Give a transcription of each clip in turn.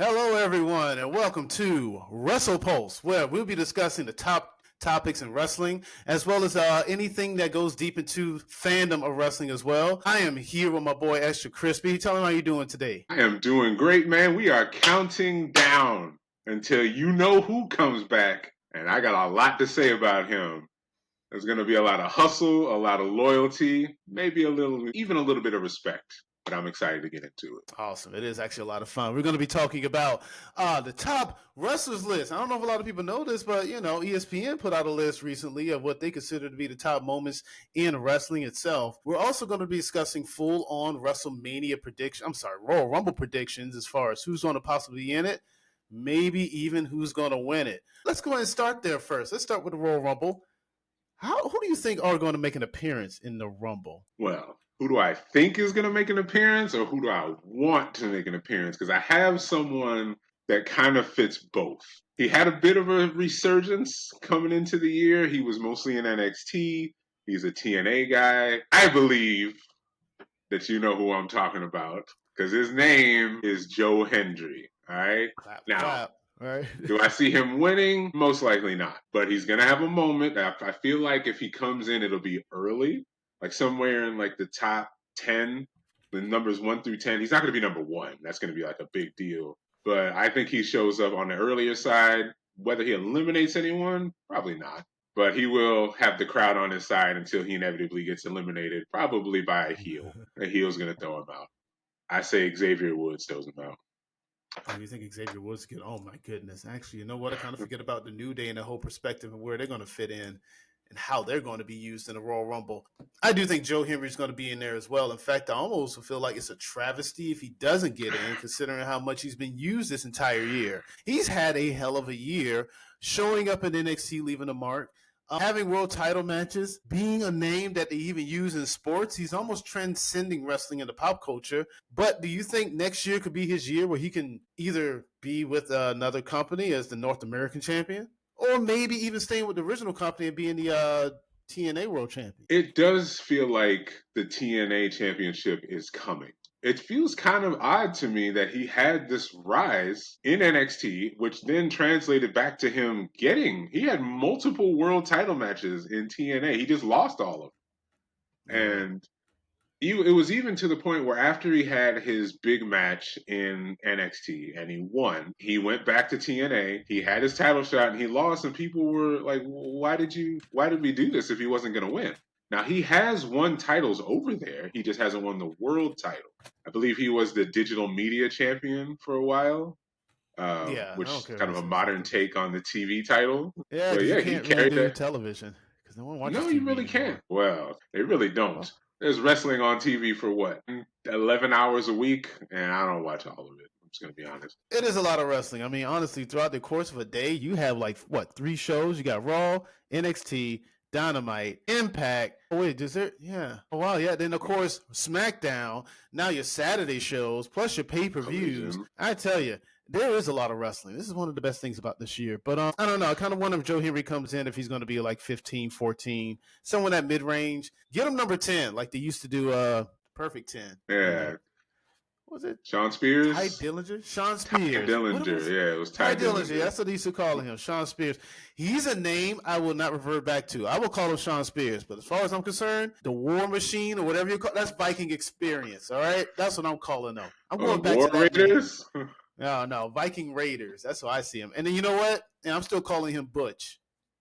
Hello, everyone, and welcome to Wrestle Pulse, where we'll be discussing the top topics in wrestling, as well as anything that goes deep into fandom of wrestling as well. I am here with my boy Extra Crispy. Tell him how you doing today. I am doing great, man. We are counting down until you know who comes back, and I got a lot to say about him. There's going to be a lot of hustle, a lot of loyalty, maybe even a little bit of respect. But I'm excited to get into it. Awesome. It is actually a lot of fun. We're going to be talking about the top wrestlers list. I don't know if a lot of people know this, but, ESPN put out a list recently of what they consider to be the top moments in wrestling itself. We're also going to be discussing full-on WrestleMania Royal Rumble predictions as far as who's going to possibly be in it, maybe even who's going to win it. Let's go ahead and start there first. Let's start with the Royal Rumble. Who do you think are going to make an appearance in the Rumble? Well, who do I think is going to make an appearance, or who do I want to make an appearance? Because I have someone that kind of fits both. He had a bit of a resurgence coming into the year. He was mostly in NXT. He's a TNA guy. I believe that you know who I'm talking about because his name is Joe Hendry. All right. Clap, Now, clap. All right. do I see him winning? Most likely not. But he's gonna have a moment. I feel like if he comes in, it'll be early, like somewhere in like the top 10, the numbers 1 through 10. He's not gonna be number one. That's gonna be like a big deal. But I think he shows up on the earlier side. Whether he eliminates anyone, probably not. But he will have the crowd on his side until he inevitably gets eliminated, probably by a heel. A heel's gonna throw him out. I say Xavier Woods throws him out. Oh, you think Xavier Woods get? Oh my goodness! Actually, you know what? I kind of forget about the New Day and the whole perspective of where they're going to fit in and how they're going to be used in the Royal Rumble. I do think Joe Henry's going to be in there as well. In fact, I almost feel like it's a travesty if he doesn't get in, considering how much he's been used this entire year. He's had a hell of a year, showing up in NXT, leaving a mark. Having world title matches, being a name that they even use in sports, he's almost transcending wrestling into pop culture. But do you think next year could be his year where he can either be with another company as the North American champion, or maybe even staying with the original company and being the TNA World Champion? It does feel like the TNA championship is coming. It feels kind of odd to me that he had this rise in NXT, which then translated back to him he had multiple world title matches in TNA. He just lost all of them. Yeah. And it was even to the point where after he had his big match in NXT and he won, he went back to TNA. He had his title shot and he lost, and people were like, why did we do this if he wasn't going to win? Now he has won titles over there. He just hasn't won the world title. I believe he was the digital media champion for a while, Yeah, I which don't is care kind who of a says modern that. take on the TV title. Yeah, But because you yeah, he can't really carried do that. television because no one watches No, you TV really can't. anymore. Well, they really don't. Well, There's wrestling on TV for what, 11 hours a week, and I don't watch all of it. I'm just gonna be honest. it is a lot of wrestling. I mean, honestly, throughout the course of a day, you have like what, 3 shows? You got Raw, NXT, Dynamite, Impact. Oh wait, does there? Yeah. Oh wow, yeah. Then of course SmackDown. Now your Saturday shows plus your pay-per-views. Collision. I tell you, there is a lot of wrestling. This is one of the best things about this year. But I don't know. I kind of wonder if Joe Henry comes in if he's going to be like 15, 14, someone at mid-range. Get him number 10, like they used to do. Perfect 10. Yeah, Was it Sean Ty Spears, Dillinger? Sean Ty Spears. What Dillinger. was Yeah, it was Ty Ty Dillinger? Dillinger. That's what they used to call him. Sean Spears. He's a name I will not revert back to. I will call him Sean Spears. But as far as I'm concerned, the War Machine or whatever you call that's Viking Experience. All right, that's what I'm calling them. I'm going back War to that name. Raiders. No, no, Viking Raiders. That's how I see him. And then you know what? And I'm still calling him Butch.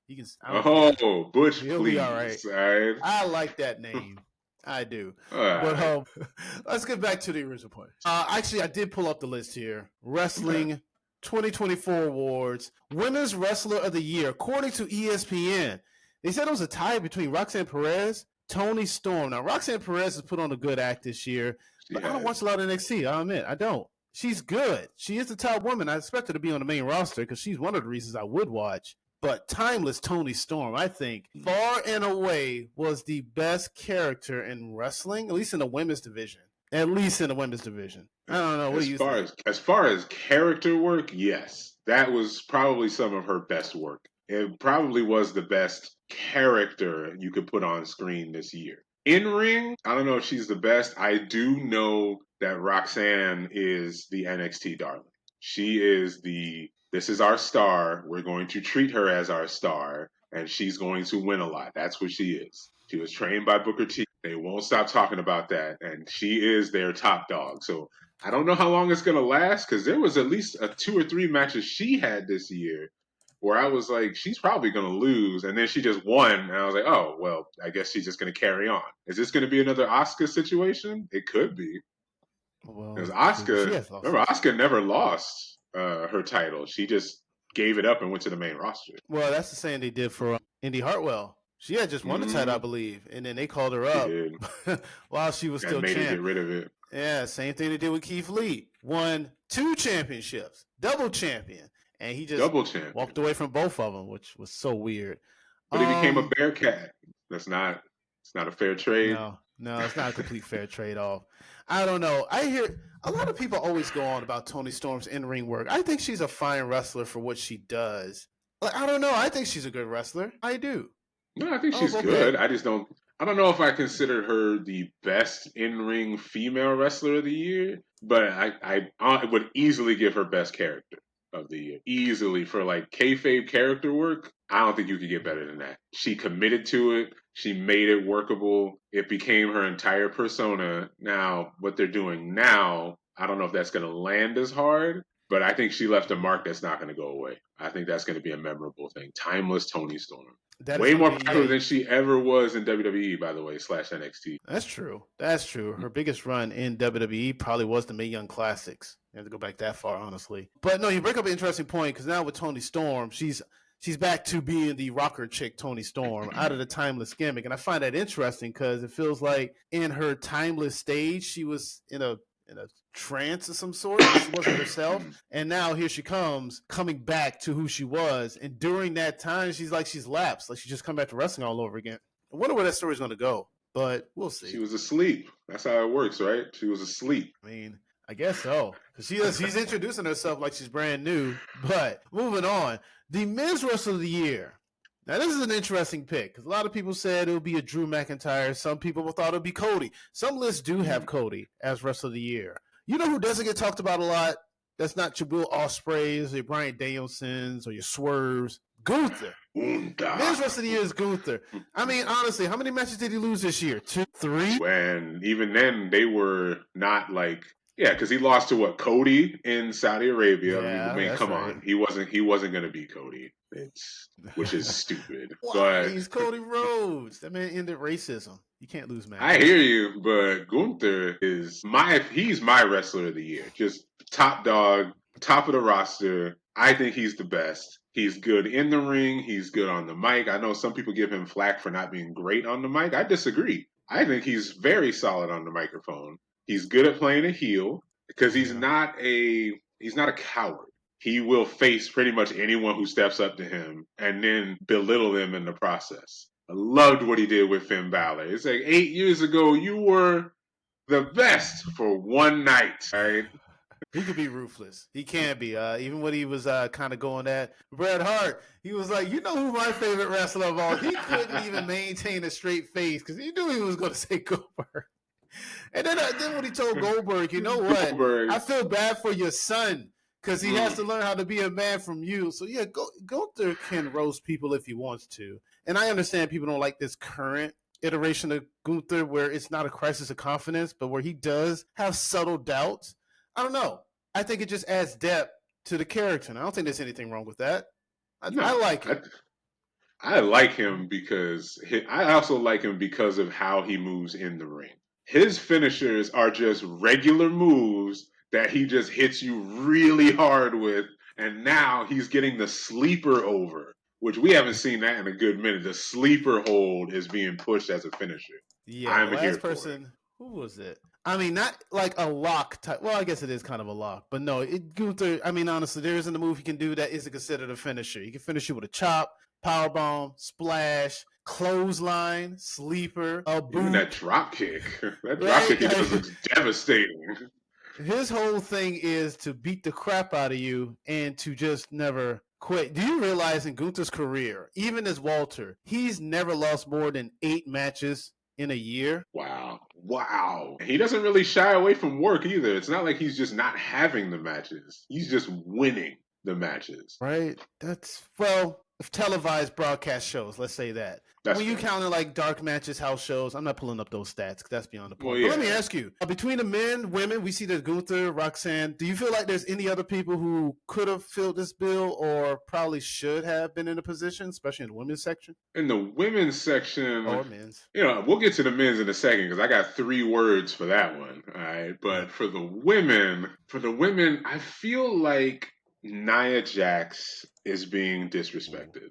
He can. I don't care. Oh, Butch, He'll be all right. please. All right. I like that name. I do. All But right. let's get back to the original point. Actually, I did pull up the list here. Wrestling Okay. 2024 awards. Women's Wrestler of the Year, according to ESPN. They said it was a tie between Roxanne Perez, Tony Storm. Now, Roxanne Perez has put on a good act this year, She but I don't has. watch a lot of NXT. I'll admit, I don't. She's good. She is the top woman. I expect her to be on the main roster because she's one of the reasons I would watch. But timeless Tony Storm, I think, far and away was the best character in wrestling, at least in the women's division. At least in the women's division. I don't know. What do As you far think? as character work, yes, that was probably some of her best work. It probably was the best character you could put on screen this year. In ring, I don't know if she's the best. I do know that Roxanne is the NXT darling. This is our star. We're going to treat her as our star, and she's going to win a lot. That's what she is. She was trained by Booker T. They won't stop talking about that, and she is their top dog. So I don't know how long it's going to last because there was at least 2 or 3 matches she had this year where I was like, she's probably going to lose. And then she just won. And I was like, oh, well, I guess she's just going to carry on. Is this going to be another Asuka situation? It could be. Well, Because she Asuka, has lost. remember, Asuka never lost her title. She just gave it up and went to the main roster. Well, that's the same they did for Indy Hartwell. She had just won the title, I believe, and then they called her up while she was still made champ. her get rid of it. Yeah, same thing they did with Keith Lee. Won 2 championships, double champion, and he just walked away from both of them, which was so weird. But he became a Bearcat. It's not a fair trade. No, it's not a complete fair trade off. I don't know. I hear a lot of people always go on about Toni Storm's in-ring work. I think she's a fine wrestler for what she does. Like, I don't know. I think she's a good wrestler. I do. No, I think she's good. I don't know if I consider her the best in-ring female wrestler of the year, but I would easily give her best character of the year. Easily for like kayfabe character work. I don't think you could get better than that. She committed to it. She made it workable. It became her entire persona. Now, what they're doing now, I don't know if that's going to land as hard, but I think she left a mark that's not going to go away. I think that's going to be a memorable thing. Timeless Toni Storm. Way more popular than she ever was in WWE, by the way, /NXT. That's true. Her biggest run in WWE probably was the Mae Young Classics. You have to go back that far, honestly. But no, you bring up an interesting point because now with Toni Storm, she's back to being the rocker chick Toni Storm out of the timeless gimmick. And I find that interesting because it feels like in her timeless stage, she was in a trance of some sort. She wasn't herself. And now here she comes, coming back to who she was. And during that time, she's lapsed. Like she just come back to wrestling all over again. I wonder where that story's going to go, but we'll see. She was asleep. That's how it works, right? She was asleep. I mean, I guess so. Because she's introducing herself like she's brand new. But moving on, the men's wrestler of the year. Now, this is an interesting pick because a lot of people said it would be a Drew McIntyre. Some people thought it would be Cody. Some lists do have Cody as wrestler of the year. You know who doesn't get talked about a lot? That's not your Will Ospreays or your Bryan Danielsons or your Swerves. Gunther. Men's wrestler of the year is Gunther. I mean, honestly, how many matches did he lose this year? 2, 3? And even then, they were not like... Yeah, because he lost to Cody in Saudi Arabia. Yeah, I mean, come on, he wasn't going to beat Cody, which is stupid. But he's Cody Rhodes. That man ended racism. You can't lose, man. I hear you, but Gunther he's my wrestler of the year. Just top dog, top of the roster. I think he's the best. He's good in the ring. He's good on the mic. I know some people give him flack for not being great on the mic. I disagree. I think he's very solid on the microphone. He's good at playing a heel because he's not a coward. He will face pretty much anyone who steps up to him and then belittle them in the process. I loved what he did with Finn Balor. It's like 8 years ago, you were the best for one night, right? He could be ruthless. He can be. Even when he was kind of going at Bret Hart, he was like, you know who my favorite wrestler of all? He couldn't even maintain a straight face because he knew he was going to say Goldberg. And then when he told Goldberg, you know what? I feel bad for your son because he has to learn how to be a man from you. So, yeah, Gunther can roast people if he wants to. And I understand people don't like this current iteration of Gunther where it's not a crisis of confidence, but where he does have subtle doubts. I don't know. I think it just adds depth to the character. And I don't think there's anything wrong with that. I like it. I like him because I also like him because of how he moves in the ring. His finishers are just regular moves that he just hits you really hard with. And now he's getting the sleeper over, which we haven't seen that in a good minute. The sleeper hold is being pushed as a finisher. Yeah, the last person, who was it? I mean, not like a lock type. Well, I guess it is kind of a lock. But no, Gunther, I mean, honestly, there isn't a move he can do that isn't considered a finisher. He can finish you with a chop, powerbomb, splash, clothesline, sleeper, a boot. Even that drop kick. That drop kick looks devastating. His whole thing is to beat the crap out of you and to just never quit. Do you realize in Gunther's career, even as Walter, he's never lost more than 8 matches in a year. Wow. He doesn't really shy away from work either. It's not like he's just not having the matches. He's just winning the matches. Right? That's, well, televised broadcast shows, let's say that. That's When you fair. count in like dark matches, house shows, I'm not pulling up those stats because that's beyond the Well, point. But let me yeah. ask you, between the men, women, we see there's Gunther, Roxanne. Do you feel like there's any other people who could have filled this bill or probably should have been in a position, especially in the women's section In the women's section, or men's? we'll get to the men's in a second because I got 3 words for that one. All right. Yeah. But for the women, I feel like Nia Jax is being Ooh. disrespected.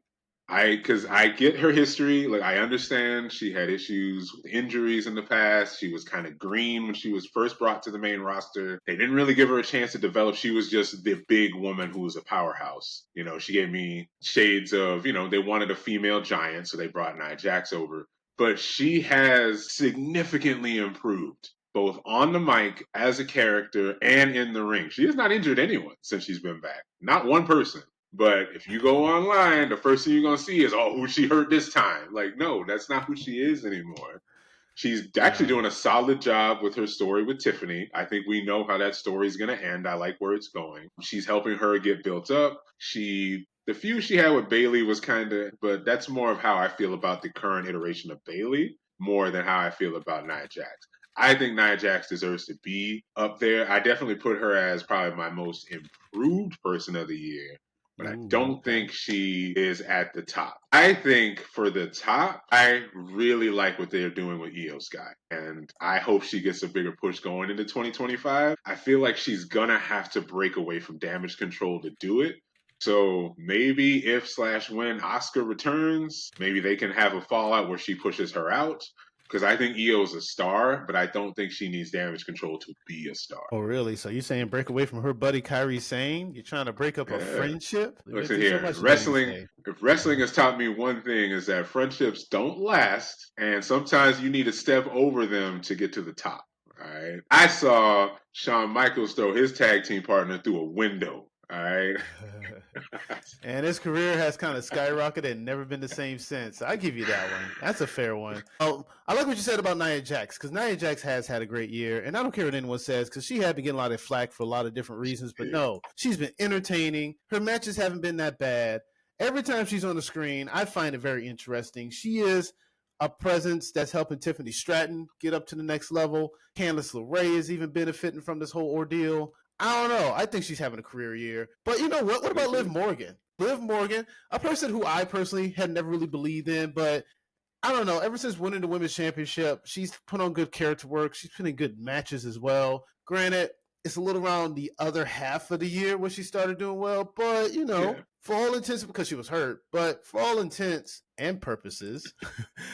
Because I get her history. Like, I understand she had issues with injuries in the past. She was kind of green when she was first brought to the main roster. They didn't really give her a chance to develop. She was just the big woman who was a powerhouse. She gave me shades of, they wanted a female giant, so they brought Nia Jax over. But she has significantly improved both on the mic as a character and in the ring. She has not injured anyone since she's been back. Not one person. But if you go online, the first thing you're gonna see is, oh, who she hurt this time. Like, no, that's not who she is anymore. She's actually Yeah. doing a solid job with her story with Tiffany. I think we know how that story is going to end. I like where it's going. She's helping her get built up. The feud she had with Bailey was kind of, but that's more of how I feel about the current iteration of Bailey more than how I feel about Nia Jax. I think Nia Jax deserves to be up there. I definitely put her as probably my most improved person of the year, but I Ooh, don't okay. think she is at the top. I think for the top, I really like what they're doing with Io Sky, and I hope she gets a bigger push going into 2025. I feel like she's gonna have to break away from damage control to do it. So maybe if/when Oscar returns, maybe they can have a fallout where she pushes her out. Because I think Io's a star, but I don't think she needs damage control to be a star. Oh, really? So you're saying break away from her buddy Kyrie Sane? You're trying to break up a Yeah. friendship? You've been Listen through so here, much today, you say. if wrestling has taught me one thing is that friendships don't last, and sometimes you need to step over them to get to the top. All right. I saw Shawn Michaels throw his tag team partner through a window. All right. And his career has kind of skyrocketed and never been the same since. I give you that one. That's a fair one. I like what you said about Nia Jax because Nia Jax has had a great year, and I don't care what anyone says because she had been getting a lot of flack for a lot of different reasons. But no, she's been entertaining. Her matches haven't been that bad. Every time she's on the screen, I find it very interesting. She is a presence that's helping Tiffany Stratton get up to the next level. Candice LeRae is even benefiting from this whole ordeal. I don't know. I think she's having a career year. But you know what? What I do about Liv too. Morgan? Liv Morgan, a person who I personally had never really believed in, but I don't know. Ever since winning the women's championship, she's put on good character work. She's put in good matches as well. Granted, it's a little around the other half of the year when she started doing well, but Yeah. for all intents, because she was hurt, but for all intents and purposes,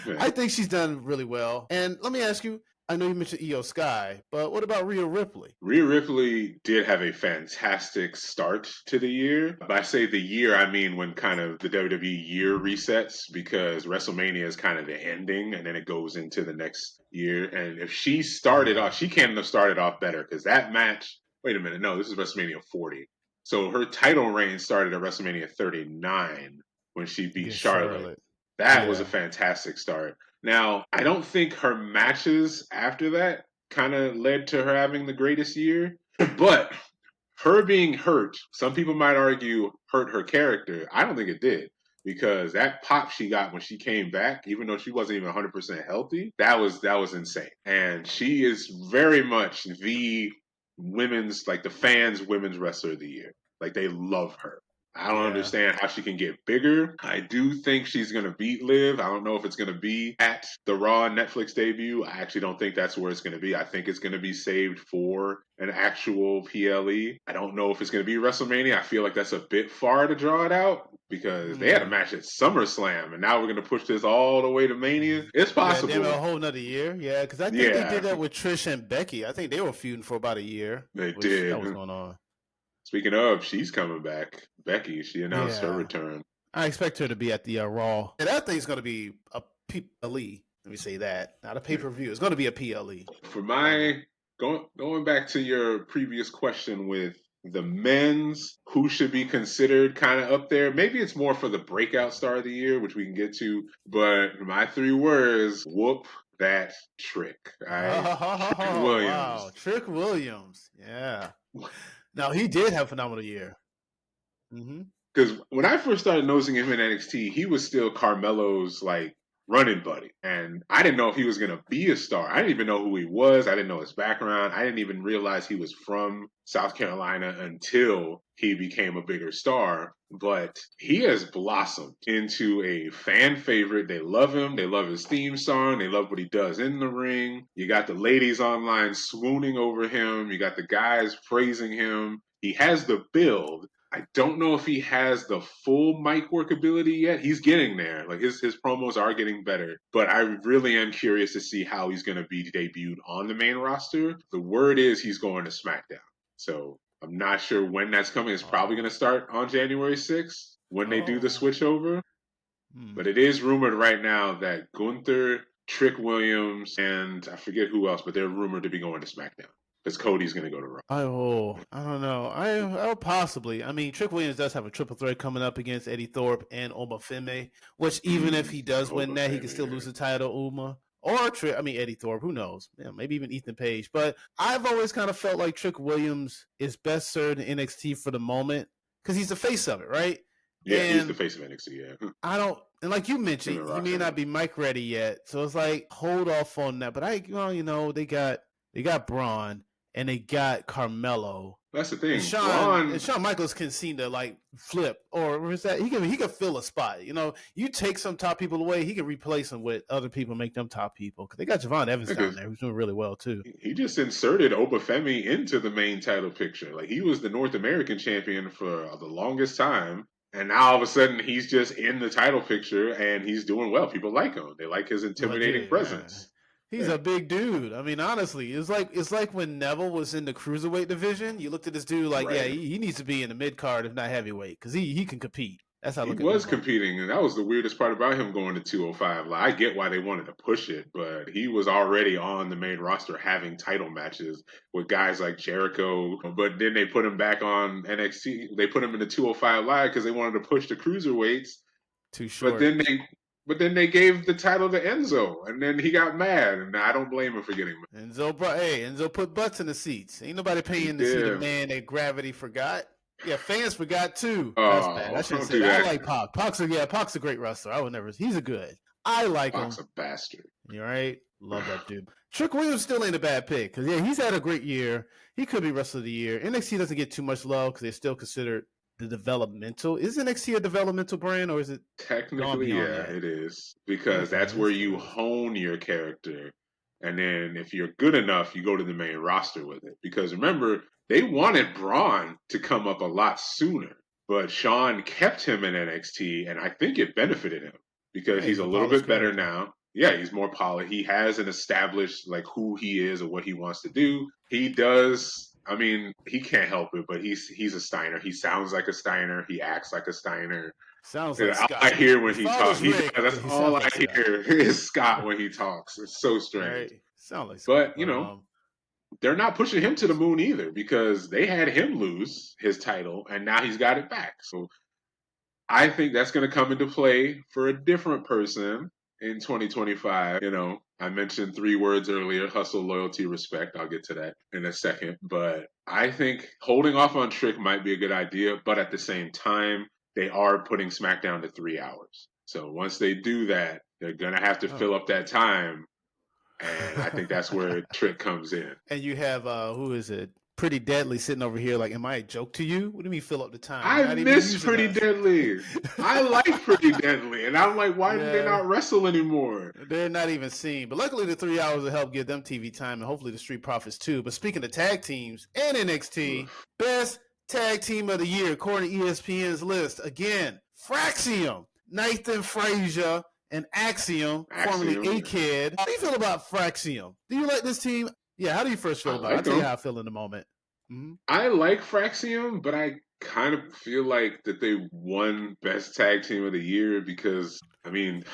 Yeah. I think she's done really well. And let me ask you, I know you mentioned Io Sky, but what about Rhea Ripley? Rhea Ripley did have a fantastic start to the year. By say the year, I mean when kind of the WWE year resets because WrestleMania is kind of the ending and then it goes into the next year. And if she started Yeah, off, she can't have started off better because that match, wait a minute, no, this is WrestleMania 40. So her title reign started at WrestleMania 39 when she beat against Charlotte. Charlotte. That was a Yeah, fantastic start. Now, I don't think her matches after that kind of led to her having the greatest year, but her being hurt, some people might argue hurt her character. I don't think it did because that pop she got when she came back, even though she wasn't even 100% healthy, that was insane. And she is very much the the fans women's wrestler of the year. Like they love her. I don't yeah. understand how she can get bigger. I do think she's going to beat Liv. I don't know if it's going to be at the Raw Netflix debut. I actually don't think that's where it's going to be. I think it's going to be saved for an actual PLE. I don't know if it's going to be WrestleMania. I feel like that's a bit far to draw it out because they had a Hmm. match at SummerSlam and now we're going to push this all the way to Mania. It's Yeah, damn it, a possible. whole nother year. Yeah, because I think they did Yeah, that with Trish and Becky. I think they were feuding for about a year, they which that did. was going on. Speaking of, she's coming back. Becky, she announced her Yeah, return. I expect her to be at the Raw. And that thing's going to be a PLE. Let me say that, not a pay per view. It's going to be a PLE. For Love it. my going back to your previous question with the men's who should be considered kind of up there, maybe it's more for the breakout star of the year, which we can get to, but my 3 words: whoop that Trick. All right, Trick Oh, wow. Williams. Trick Williams. Yeah. Now, he did have a phenomenal year. Mm-hmm. Because when I first started noticing him in NXT, he was still Carmelo's like running buddy, and I didn't know if he was gonna be a star. I didn't even know who he was. I didn't know his background. I didn't even realize he was from South Carolina until he became a bigger star. But he has blossomed into a fan favorite. They love him. They love his theme song. They love what he does in the ring. You got the ladies online swooning over him. You got the guys praising him. He has the build. I don't know if he has the full mic workability yet. He's getting there. Like his promos are getting better, but I really am curious to see how he's going to be debuted on the main roster. The word is he's going to SmackDown. So I'm not sure when that's coming. It's probably going to start on January 6th when they do the Oh. switch over. But it is rumored right now that Gunther, Trick Williams, and I forget who else, but they're rumored to be going to SmackDown because Cody's going to go to Raw. I don't know. I possibly. I mean, Trick Williams does have a triple threat coming up against Eddie Thorpe and Obafemi, which even if he does win that, he can still lose the title, Uma. Or Eddie Thorpe, who knows? Yeah, maybe even Ethan Page. But I've always kind of felt like Trick Williams is best served in NXT for the moment because he's the face of it, right? Yeah, he's the face of NXT, yeah. I don't, and like you mentioned, he may not be mic ready yet, so it's like hold off on that. But they got Braun and they got Carmelo. That's the thing. And Shawn Michaels can seem to like flip, or is that he can fill a spot. You take some top people away, he can replace them with other people, make them top people. Because they got Javon Evans down there, who's doing really well too. He just inserted Obafemi into the main title picture. Like he was the North American champion for the longest time. And now all of a sudden he's just in the title picture and he's doing well. People like him. They like his intimidating presence. He's a big dude. I mean, honestly, it's like when Neville was in the cruiserweight division. You looked at this dude like, he needs to be in the mid card, if not heavyweight, because he can compete. That's how I look at him. He was competing, and that was the weirdest part about him going to 205. Like, I get why they wanted to push it, but he was already on the main roster having title matches with guys like Jericho. But then they put him back on NXT. They put him in the 205 Live because they wanted to push the cruiserweights. Too short. But then they gave the title to Enzo, and then he got mad, and I don't blame him for getting mad. Enzo put butts in the seats. Ain't nobody paying to see the man that Gravity forgot. Yeah, fans forgot too. That's bad. I shouldn't say that. I like Pac. Pac's a great wrestler. He's a good. I like him. Pac's a bastard. You right? Love that dude. Trick Williams still ain't a bad pick because he's had a great year. He could be wrestler of the year. NXT doesn't get too much love because they're still considered the developmental. Is NXT a developmental brand or is it? Technically, yeah, it is because that's where you hone your character. And then if you're good enough, you go to the main roster with it. Because remember, they wanted Braun to come up a lot sooner, but Shawn kept him in NXT, and I think it benefited him because he's a little bit better now. Yeah, he's more polished. He has an established like who he is or what he wants to do. He does. I mean, he can't help it, but he's a Steiner. He sounds like a Steiner. He acts like a Steiner. Sounds like Scott. I hear when he talks. That's all I hear is Scott when he talks. It's so strange. Right. Sound like Scott. But they're not pushing him to the moon either because they had him lose his title and now he's got it back. So I think that's going to come into play for a different person in 2025. I mentioned 3 words earlier: hustle, loyalty, respect. I'll get to that in a second. But I think holding off on Trick might be a good idea. But at the same time, they are putting SmackDown to 3 hours. So once they do that, they're going to have to fill up that time. And I think that's where Trick comes in. And you have, who is it? Pretty Deadly sitting over here like, am I a joke to you? What do you mean fill up the time? I miss Pretty Deadly. I like Pretty Deadly. And I'm like, why do they not wrestle anymore? They're not even seen. But luckily the 3 hours will help give them TV time and hopefully the Street Profits too. But speaking of tag teams and NXT, best tag team of the year according to ESPN's list. Again, Fraxium, Nathan Frazier, and Axiom, formerly A-Kid. How do you feel about Fraxium? Do you like this team? Yeah, how do you first feel about it? I'll tell you how I feel in a moment. Mm-hmm. I like Fraxium, but I kind of feel like that they won Best Tag Team of the Year because, I mean,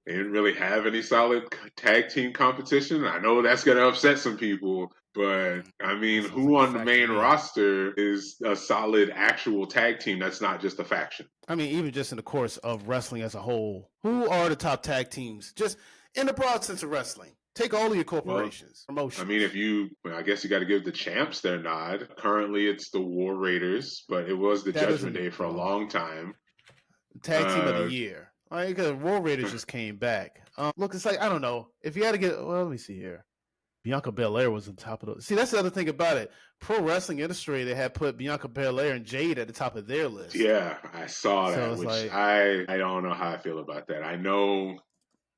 they didn't really have any solid tag team competition. I know that's going to upset some people, but, I mean, who on the main roster is a solid actual tag team that's not just a faction? I mean, even just in the course of wrestling as a whole, who are the top tag teams? Just in the broad sense of wrestling. Take all of your Well, corporations, I promotions. mean, I guess you got to give the champs their nod. Currently, it's the War Raiders, but it was the That Judgment doesn't Day for a long time. tag team of the year. Like, because War Raiders just came back. Look, it's like I don't know if you had to get. Well, let me see here. Bianca Belair was on top of the. See, that's the other thing about it. Pro Wrestling Illustrated had put Bianca Belair and Jade at the top of their list. Yeah, I saw So that, it's which like, I don't know how I feel about that. I know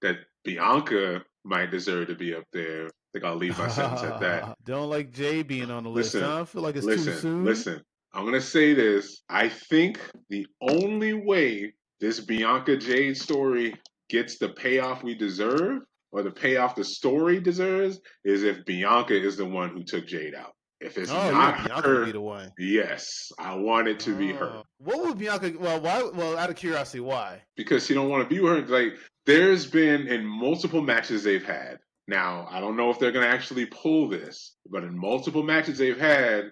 that Bianca might deserve to be up there. I think I'll leave my sentence at that. don't like Jade being on the list. Listen, Huh? I feel like it's too listen, soon. listen. I'm gonna say this. I think the only way this Bianca Jade story gets the payoff we deserve, or the payoff the story deserves, is if Bianca is the one who took Jade out. If it's Oh, you want not Bianca to be her, the one? yes, I want it to be her. What would Bianca? Well, why? Well, out of curiosity, why? Because she don't want to be with her. Like, there's been in multiple matches they've had. Now, I don't know if they're gonna actually pull this, but in multiple matches they've had,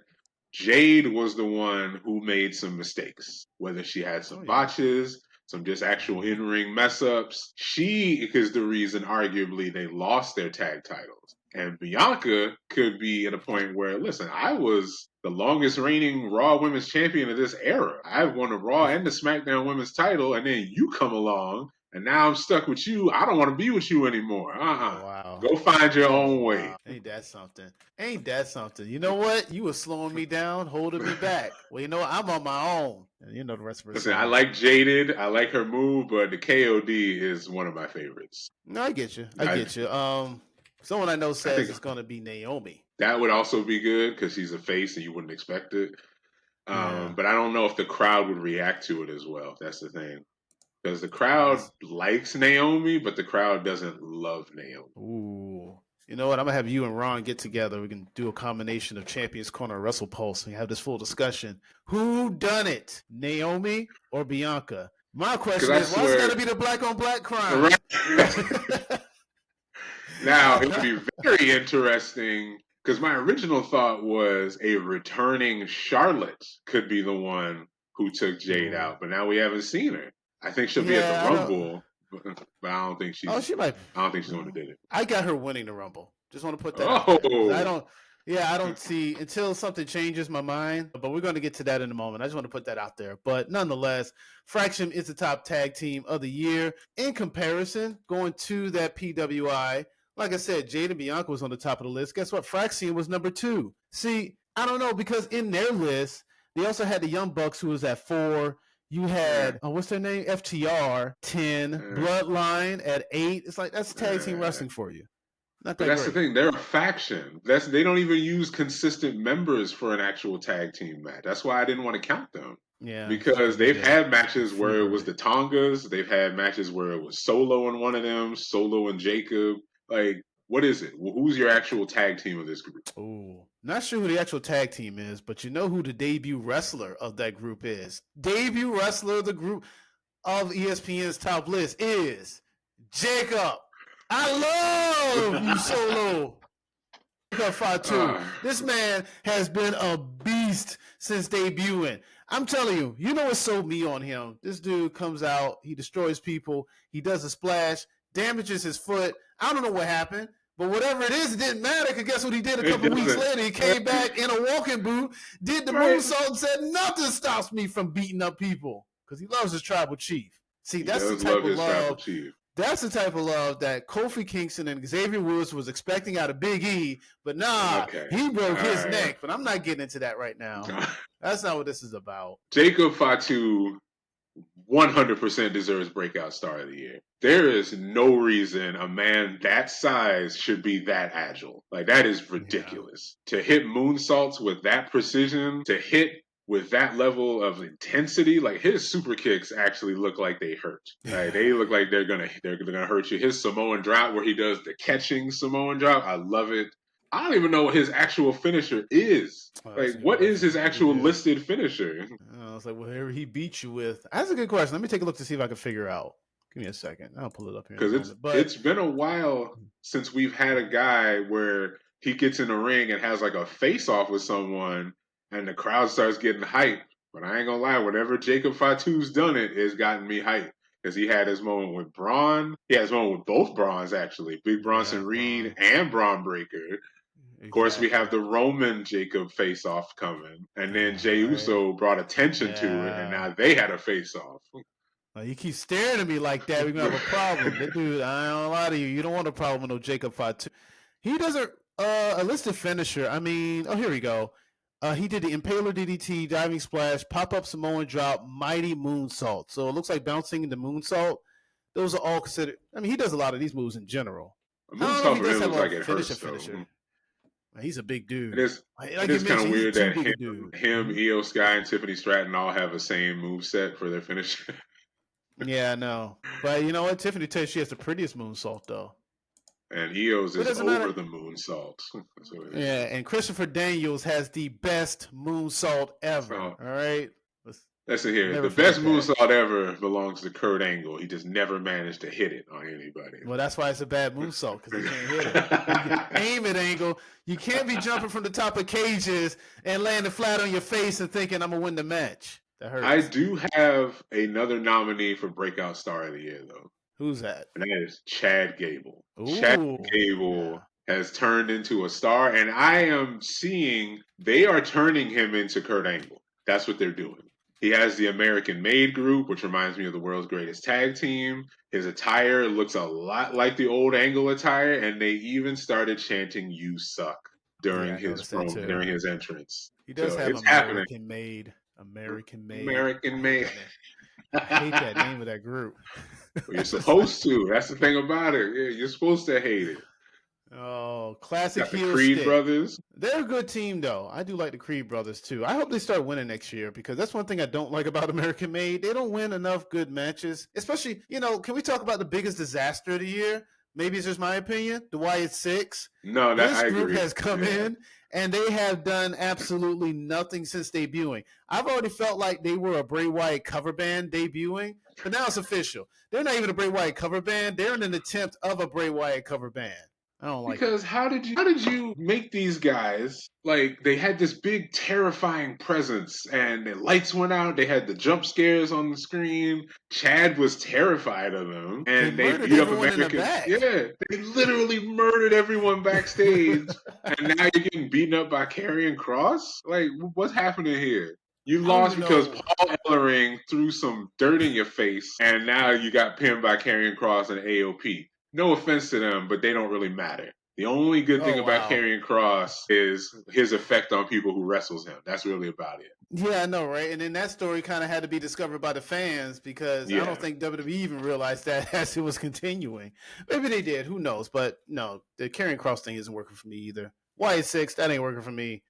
Jade was the one who made some mistakes. Whether she had Oh some yeah. botches, some just actual in-ring mess ups. She is the reason, arguably, they lost their tag titles. And Bianca could be at a point where, listen, I was the longest reigning Raw Women's Champion of this era. I've won the Raw and the SmackDown Women's title, and then you come along, and now I'm stuck with you. I don't want to be with you anymore. Oh wow. Go find your Oh own way. wow. Ain't that something? Ain't that something? You know what? You were slowing me down, holding me back. Well, you know what? I'm on my own. And you know the rest of the Listen, I song. like Jaded. I like her move, but the KOD is one of my favorites. No, I get you. I I, get you. Someone I know I says think it's gonna be Naomi. that would also be good because she's a face and you wouldn't expect it. Yeah. But I don't know if the crowd would react to it as well. That's the thing. Because the Oh, crowd that's likes Naomi, but the crowd doesn't love Naomi. ooh. You know what? I'm gonna have you and Ron get together. We can do a combination of Champions Corner and Wrestle Pulse and have this full discussion. Who done it? Naomi or Bianca? My Because question I is, why is it swear, gotta be the black on black crime? right now it would be very interesting. Because my original thought was a returning Charlotte could be the one who took Jade Ooh. out, but now we haven't seen her. I think she'll be at the Yeah, I don't. Rumble, but I don't think Oh, she might. I don't think she's going to do it. I got her winning the Rumble. Just want to put that out there because I Oh, don't. Yeah, I don't see until something changes my mind. But we're going to get to that in a moment. I just want to put that out there. But nonetheless, Fraction is the top tag team of the year in comparison. Going to that PWI, like I said, Jade and Bianca was on the top of the list. Guess what? Fraction was number 2. See, I don't know because in their list they also had the Young Bucks who was at 4. You had what's their name? FTR 10, Bloodline at 8. It's like that's tag team wrestling for you. Not but that that's the great. thing. They're a faction. They don't even use consistent members for an actual tag team match. That's why I didn't want to count them. Yeah, it's Because because they they've did had a matches where it was freebird. the Tongas, they've had matches where it was Solo in one of them, Solo and Jacob. Like, what is it? Who's your actual tag team of this group? Oh, not sure who the actual tag team is, but you know who the debut wrestler of that group is. Debut wrestler of the group of ESPN's top list is Jacob. I love you, Solo. Jacob Fatu. This man has been a beast since debuting. I'm telling you, you know what sold me on him. This dude comes out, he destroys people, he does a splash, damages his foot. I don't know what happened, but whatever it is, it didn't matter. Because guess what he did a It couple weeks doesn't. later? He came back in a walking boot, did the Right? moonsault, and said, nothing stops me from beating up people. Because he loves his tribal chief. See, He that's the does type love of his tribal love chief. that's the type of love that Kofi Kingston and Xavier Woods was expecting out of Big E, but nah, Okay. he broke his All neck. But I'm not getting into that right now. right. That's not what this is about. Jacob Fatu 100% deserves breakout star of the year. There is no reason a man that size should be that agile. Like, that is Yeah. ridiculous. To hit moonsaults with that precision, to hit with that level of intensity, like his super kicks actually look like they hurt. Like, they look like they're gonna hurt you. His Samoan drop where he does the catching Samoan drop, I love it. I don't even know what his actual finisher is. Oh, that's Like, a good what is question. his What it actual is? listed finisher? I was like, whatever he beat you with. That's a good question. Let me take a look to see if I can figure out. Give me a second. I'll pull it up here in a Because moment. But it's been a while since we've had a guy where he gets in the ring and has like a face off with someone, and the crowd starts getting hyped. But I ain't gonna lie, whenever Jacob Fatu's done it, it's gotten me hyped. because he had his moment with Braun. He had his moment with both Brauns, actually. Big Yeah, Bronson Reed Braun. and Braun Breaker. Of course, we have Exactly. the Roman Jacob face-off coming. And then Jey Right. Uso brought attention to it, and Yeah. now they had a face-off. You keep staring at me like that, we're going to have a problem. That dude, I don't lie to you. You don't want a problem with no Jacob Fatu. He doesn't, a listed finisher. I mean, here we go. He did the Impaler DDT, Diving Splash, Pop-Up Samoan Drop, Mighty Moonsault. So it looks like bouncing into Moonsault. Those are all considered, I mean, he does a lot of these moves in general. A I don't know if moonsault he for does him have looks a like it hurts, though. finisher. He's a big It dude. is. It Like you is kind of mentioned, he's weird too that big a dude. Io Sky, and Tiffany Stratton all have the same move set for their finish. Yeah, I know. But you know what? Tiffany tells she has the prettiest moonsault, though. And Io's But it is doesn't matter. over the moonsault. That's what it Yeah, is. and Christopher Daniels has the best moonsault ever. So All right? listen here. Never The best forget that. moonsault ever belongs to Kurt Angle. He just never managed to hit it on anybody. Well, that's why it's a bad moonsault, because they can't hit it. You can aim at Angle. You can't be jumping from the top of cages and landing flat on your face and thinking, I'm going to win the match. That hurts. I do have another nominee for Breakout Star of the Year, though. Who's that? And that is Chad Gable. Ooh, Chad Gable has turned into a star, and I am seeing they are turning him into Kurt Angle. That's what they're doing. He has the American Made group, which reminds me of the world's greatest tag team. His attire looks a lot like the old Angle attire, and they even started chanting "You suck" during his entrance. He does So have it's happening. American Made. American Made. I hate that name of that group. Well, you're supposed to. That's the thing about it. Yeah, you're supposed to hate it. Oh, classic Got the heel Creed stick. brothers. They're a good team, though. I do like the Creed brothers, too. I hope they start winning next year, because that's one thing I don't like about American Made. They don't win enough good matches. Especially, can we talk about the biggest disaster of the year? Maybe it's just my opinion. The Wyatt Six. No, this I group agree. has come in, and they have done absolutely nothing since debuting. I've already felt like they were a Bray Wyatt cover band debuting, but now it's official. They're not even a Bray Wyatt cover band. They're in an attempt of a Bray Wyatt cover band. I don't like because how did you make these guys like they had this big terrifying presence and the lights went out, they had the jump scares on the screen, Chad was terrified of them, and they beat up Americans. Yeah, they literally murdered everyone backstage. And now you're getting beaten up by Karrion Kross? Like, what's happening here? You lost because Paul Ellering threw some dirt in your face, and now you got pinned by Karrion Kross and AOP. No offense to them, but they don't really matter. The only good thing about Karrion Kross is his effect on people who wrestles him. That's really about it. Yeah, I know, right? And then that story kind of had to be discovered by the fans, because I don't think WWE even realized that as it was continuing. Maybe they did. Who knows? But no, the Karrion Kross thing isn't working for me either. Wyatt Six, that ain't working for me.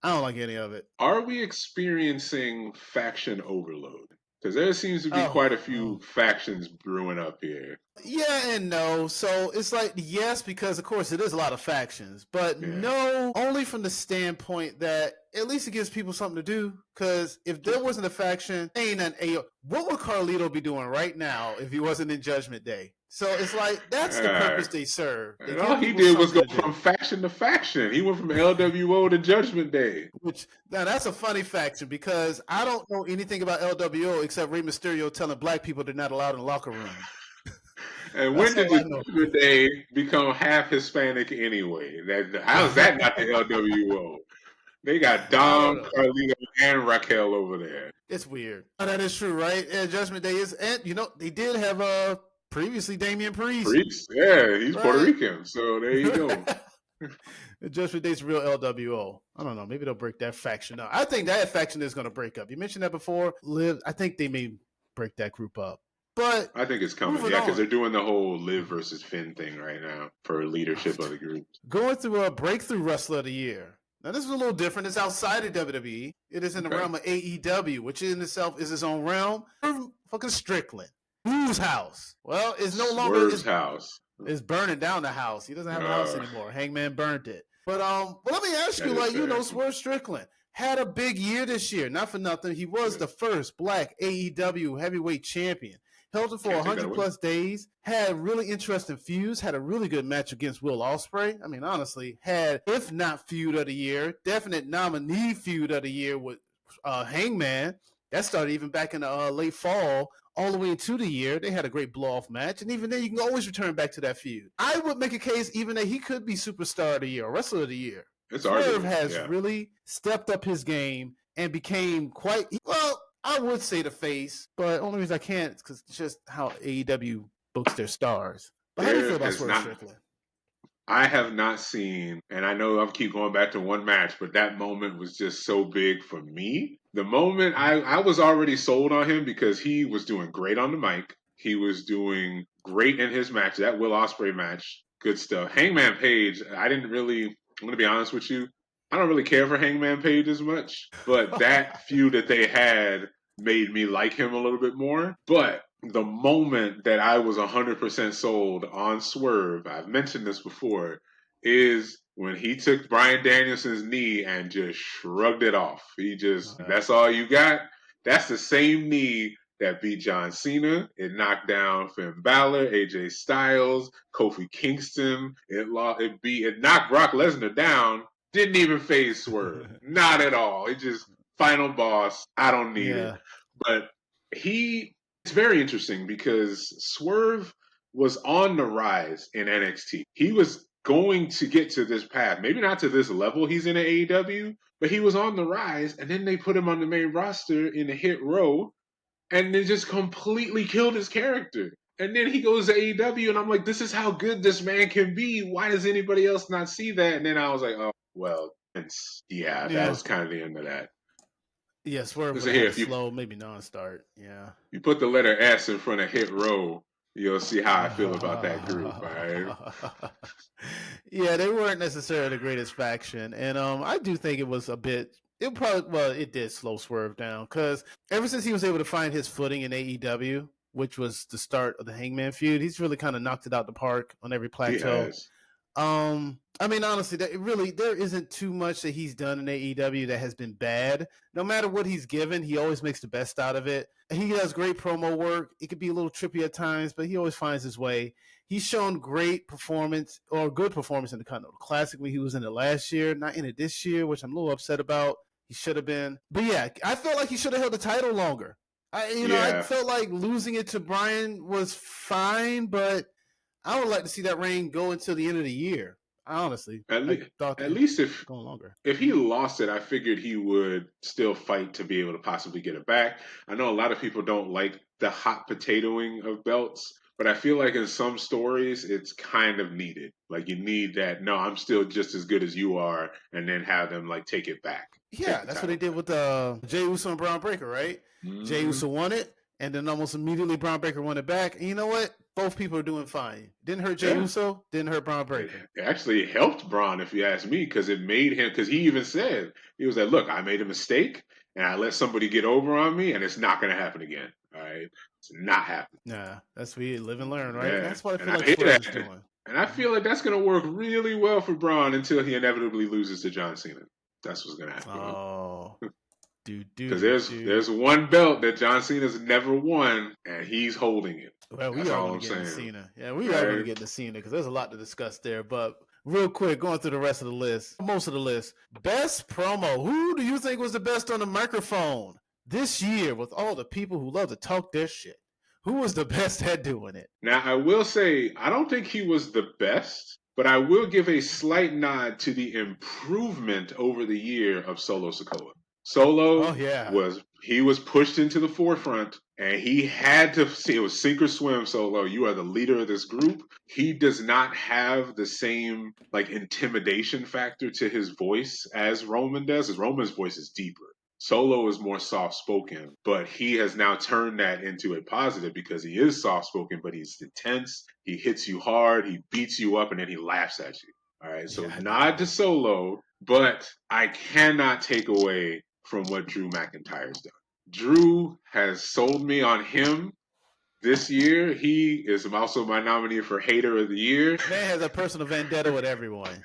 I don't like any of it. Are we experiencing faction overload? Because there seems to be quite a few factions brewing up here. Yeah and no. So it's like, yes, because of course it is a lot of factions, but no, only from the standpoint that at least it gives people something to do. Because if there wasn't a faction, what would Carlito be doing right now if he wasn't in Judgment Day? So it's like, that's the purpose they serve. And all he did was go from faction to faction. He went from LWO to Judgment Day. Now that's a funny faction, because I don't know anything about LWO except Rey Mysterio telling black people they're not allowed in the locker room. And when did the Judgment Day become half Hispanic anyway? How's that not the LWO? They got Dom, Carlito, and Raquel over there. It's weird. That is true, right? And Judgment Day is, and they did have previously Damian Priest. Yeah, he's Puerto Rican, so there you go. Judgment Day's real LWO. I don't know. Maybe they'll break that faction up. I think that faction is going to break up. You mentioned that before. Liv, I think they may break that group up. But I think it's coming, because they're doing the whole Liv versus Finn thing right now for leadership of the group. Going through a Breakthrough Wrestler of the Year. Now, this is a little different. It's outside of WWE. It is in the realm of AEW, which in itself is its own realm. Fucking Strickland. Whose house? Well, it's no longer his house. It's burning down the house. He doesn't have a house anymore. Hangman burned it. But let me ask you, Swerve Strickland had a big year this year. Not for nothing. He was the first black AEW heavyweight champion. Held it for 100-plus days, had really interesting feuds, had a really good match against Will Ospreay. I mean, honestly, had, if not feud of the year, definite nominee feud of the year with Hangman. That started even back in the late fall, all the way into the year. They had a great blow-off match, and even then, you can always return back to that feud. I would make a case even that he could be superstar of the year or wrestler of the year. It's Swerve arguable. has Yeah. really stepped up his game and became quite well. I would say the face, but only reason I can't is because it's just how AEW books their stars. But how do you feel There about has Swerve not. Strickland? I have not seen, and I know I'll keep going back to one match, but that moment was just so big for me. The moment I was already sold on him because he was doing great on the mic. He was doing great in his match, that Will Ospreay match. Good stuff. Hangman Page, I didn't really, I'm going to be honest with you, I don't really care for Hangman Page as much, but that feud that they had made me like him a little bit more. But the moment that I was 100% sold on Swerve, I've mentioned this before, is when he took Bryan Danielson's knee and just shrugged it off. He just, that's all you got? That's the same knee that beat John Cena. It knocked down Finn Balor, AJ Styles, Kofi Kingston. It knocked Brock Lesnar down. Didn't even phase Swerve. Not at all. It just final boss. I don't need it. Yeah. But it's very interesting because Swerve was on the rise in NXT. He was going to get to this path, maybe not to this level he's in AEW, but he was on the rise, and then they put him on the main roster in the Hit Row, and they just completely killed his character. And then he goes to AEW, and I'm like, this is how good this man can be. Why does anybody else not see that? And then I was like, oh, well, that was kind of the end of that. Yeah, Swerve would So have here, had a slow, maybe non-start. Yeah. you put the letter S in front of Hit Row, you'll see how I feel about that group. All right. Yeah, they weren't necessarily the greatest faction, and I do think it was a bit. It did slow Swerve down because ever since he was able to find his footing in AEW, which was the start of the Hangman feud, he's really kind of knocked it out the park on every plateau. He has. I mean, honestly, there isn't too much that he's done in AEW that has been bad. No matter what he's given, he always makes the best out of it. He does great promo work. It could be a little trippy at times, but he always finds his way. He's shown great performance or good performance in the Continental Classic when he was in it last year, not in it this year, which I'm a little upset about. He should have been. But yeah, I felt like he should have held the title longer. I felt like losing it to Bryan was fine, but I would like to see that reign go until the end of the year. Honestly, At least if going longer. If he lost it, I figured he would still fight to be able to possibly get it back. I know a lot of people don't like the hot potatoing of belts, but I feel like in some stories it's kind of needed. Like you need that, no, I'm still just as good as you are, and then have them like take it back. Yeah, that's what they did with Jey Uso and Braun Breaker, right? Jey Uso won it, and then almost immediately Braun Breaker won it back. And you know what? Both people are doing fine. Didn't hurt Jey Uso, didn't hurt Braun Breaker. It actually helped Braun, if you ask me, because it made him, because he even said, he was like, look, I made a mistake, and I let somebody get over on me, and it's not going to happen again. All right? It's not happening. Nah, that's what you live and learn, right? Yeah. And that's what I feel and like Swerve is doing. And I feel like that's going to work really well for Braun until he inevitably loses to John Cena. That's what's going to happen. Oh. Because there's one belt that John Cena's never won, and he's holding it. Well, we are going to get into Cena. Yeah, we are going to get into Cena because there's a lot to discuss there. But real quick, going through the rest of the list, most of the list. Best promo. Who do you think was the best on the microphone this year with all the people who love to talk their shit? Who was the best at doing it? Now, I will say, I don't think he was the best, but I will give a slight nod to the improvement over the year of Solo Sikoa. Solo was pushed into the forefront, and he had to see, it was sink or swim. Solo, you are the leader of this group. He does not have the same like intimidation factor to his voice as Roman does. As Roman's voice is deeper. Solo is more soft spoken, but he has now turned that into a positive because he is soft spoken, but he's intense. He hits you hard, he beats you up, and then he laughs at you. All right, so nod to Solo, but I cannot take away from what Drew McIntyre's done. Drew has sold me on him this year. He is also my nominee for Hater of the Year. Man has a personal vendetta with everyone.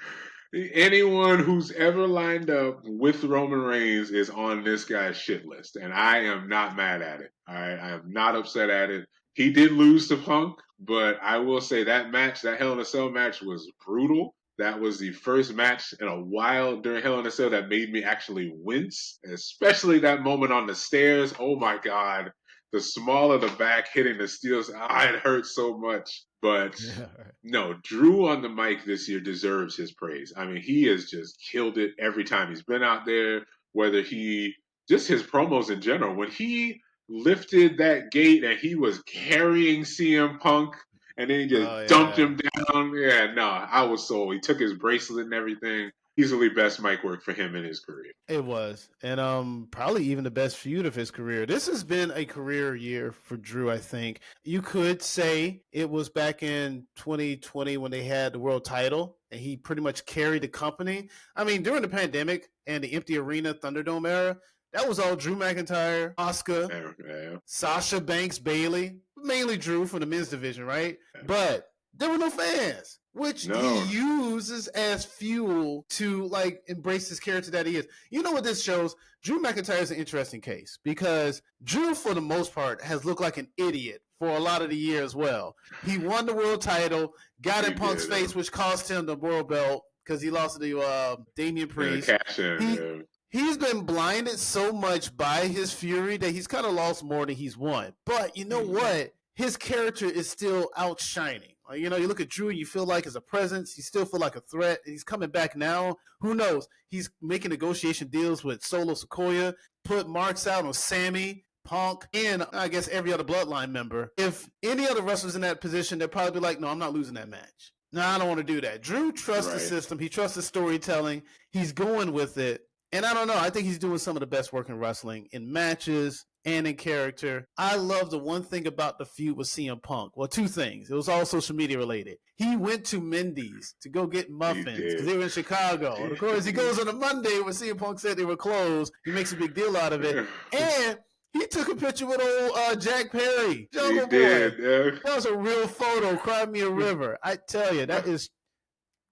Anyone who's ever lined up with Roman Reigns is on this guy's shit list, and I am not mad at it. All right, I am not upset at it. He did lose to Punk, but I will say that match, that Hell in a Cell match, was brutal. That was the first match in a while during Hell in a Cell that made me actually wince, especially that moment on the stairs. Oh my God. The small of the back hitting the steel, it hurt so much. But Yeah. no, Drew on the mic this year deserves his praise. I mean, he has just killed it every time he's been out there, whether just his promos in general. When he lifted that gate and he was carrying CM Punk and then he just Oh dumped yeah. him down. Yeah, no, I was sold. He took his bracelet and everything. Easily best mic work for him in his career. It was. And probably even the best feud of his career. This has been a career year for Drew, I think. You could say it was back in 2020 when they had the world title and he pretty much carried the company. I mean, during the pandemic and the empty arena Thunderdome era, that was all Drew McIntyre, Asuka, Sasha Banks, Bailey, mainly Drew for the men's division, right? But there were no fans, which he uses as fuel to like embrace his character that he is. You know what this shows? Drew McIntyre is an interesting case because Drew, for the most part, has looked like an idiot for a lot of the year as well. He won the world title, got in Punk's face, which cost him the world belt because he lost to Damian Priest. He's been blinded so much by his fury that he's kind of lost more than he's won. But you know what? His character is still outshining. You know, you look at Drew, you feel like as a presence, you still feel like a threat. He's coming back now. Who knows? He's making negotiation deals with Solo Sikoa, put marks out on Sammy, Punk, and I guess every other Bloodline member. If any other wrestlers in that position, they'd probably be like, no, I'm not losing that match. No, I don't want to do that. Drew trusts the system. He trusts the storytelling. He's going with it. And I don't know. I think he's doing some of the best work in wrestling in matches and in character. I love the one thing about the feud with CM Punk. Well, two things. It was all social media related. He went to Mindy's to go get muffins because they were in Chicago. And of course, he goes on a Monday when CM Punk said they were closed. He makes a big deal out of it. And he took a picture with old Jack Perry, Jungle Boy. That was a real photo. Cry Me a River. I tell you, that is.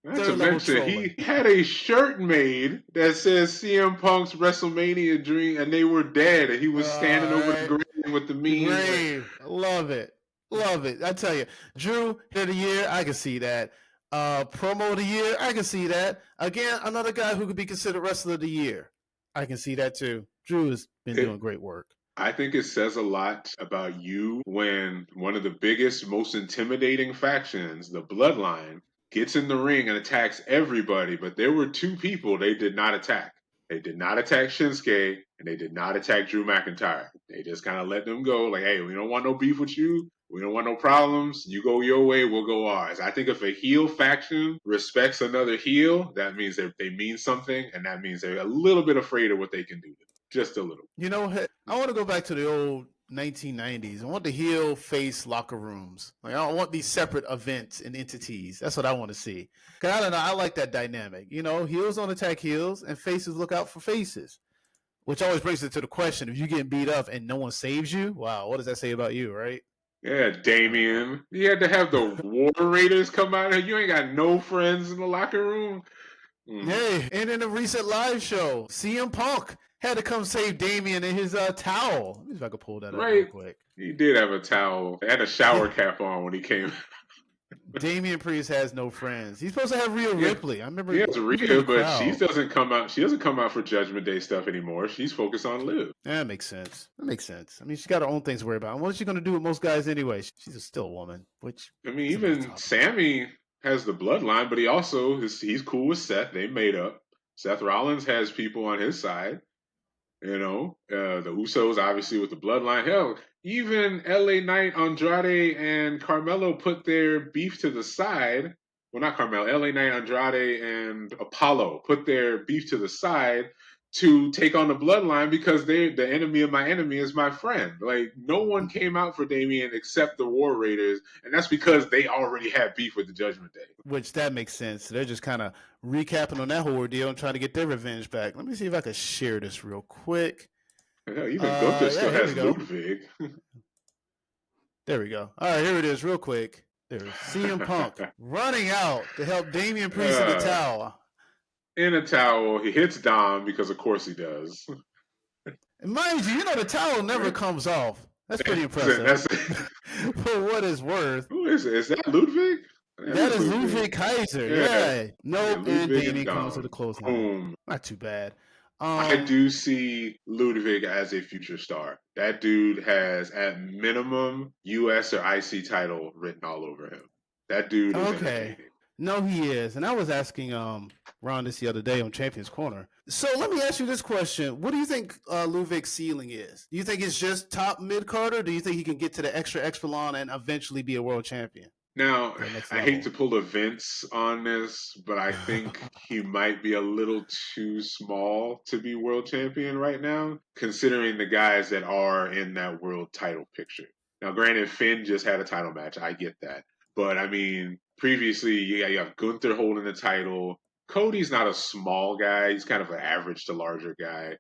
Not to mention, he had a shirt made that says CM Punk's WrestleMania dream, and they were dead, and he was standing over the grave with the meme. Grave. Love it. Love it. I tell you, Drew, hit of the year, I can see that. Promo of the year, I can see that. Again, another guy who could be considered wrestler of the year. I can see that too. Drew has been doing great work. I think it says a lot about you when one of the biggest, most intimidating factions, the Bloodline, gets in the ring and attacks everybody, but there were two people they did not attack. They did not attack Shinsuke, and they did not attack Drew McIntyre. They just kind of let them go, like, hey, we don't want no beef with you. We don't want no problems. You go your way, we'll go ours. I think if a heel faction respects another heel, that means they mean something, and that means they're a little bit afraid of what they can do. Just a little. You know, I want to go back to the old 1990s. I want the heel face locker rooms. Like, I want these separate events and entities. That's what I want to see. Cause I don't know. I like that dynamic. You know, heels don't attack heels, and faces look out for faces. Which always brings it to the question: if you get beat up and no one saves you, wow, what does that say about you, right? Yeah, Damien. You had to have the War Raiders come out here. You ain't got no friends in the locker room. Hey, and in a recent live show, CM Punk had to come save Damien in his towel. Let me see if I can pull that up real quick. He did have a towel. He had a shower cap on when he came. Damian Priest has no friends. He's supposed to have Rhea Ripley. I remember. He has Rhea, but she doesn't come out. She doesn't come out for Judgment Day stuff anymore. She's focused on Liv. That makes sense. That makes sense. I mean, she's got her own things to worry about. And what is she going to do with most guys anyway? She's still a woman. Which I mean, even Sammy has the bloodline, but he's cool with Seth. They made up. Seth Rollins has people on his side. You know, the Usos obviously with the bloodline. Hell, even LA Knight, Andrade, and Carmelo put their beef to the side. Well, not Carmelo. LA Knight, Andrade, and Apollo put their beef to the side to take on the bloodline because the enemy of my enemy is my friend. Like, no one came out for Damien except the War Raiders, and that's because they already had beef with the Judgment Day. Which that makes sense. They're just kind of recapping on that whole ordeal and trying to get their revenge back. Let me see if I can share this real quick. Hell, even Gunther still has Ludwig. There we go. All right, here it is real quick. There's CM Punk running out to help Damian Priest in the towel. In a towel. He hits Dom because, of course, he does. And mind you, the towel never comes off. That's pretty impressive. For what it's worth. Who is it? Is that Ludwig? That is Ludwig Kaiser. Yeah. Nope. Ludwig And Damien and comes to the Dom. clothesline. Boom. Not too bad. I do see Ludwig as a future star. That dude has, at minimum, US or IC title written all over him. That dude is entertaining. No, he is. And I was asking Ron this the other day on Champions Corner. So let me ask you this question. What do you think Ludwig's ceiling is? Do you think it's just top mid-card, or do you think he can get to the extra long and eventually be a world champion? Now, I hate to pull a Vince on this, but I think he might be a little too small to be world champion right now, considering the guys that are in that world title picture. Now, granted, Finn just had a title match. I get that. But, I mean, previously, you have Gunther holding the title. Cody's not a small guy. He's kind of an average to larger guy.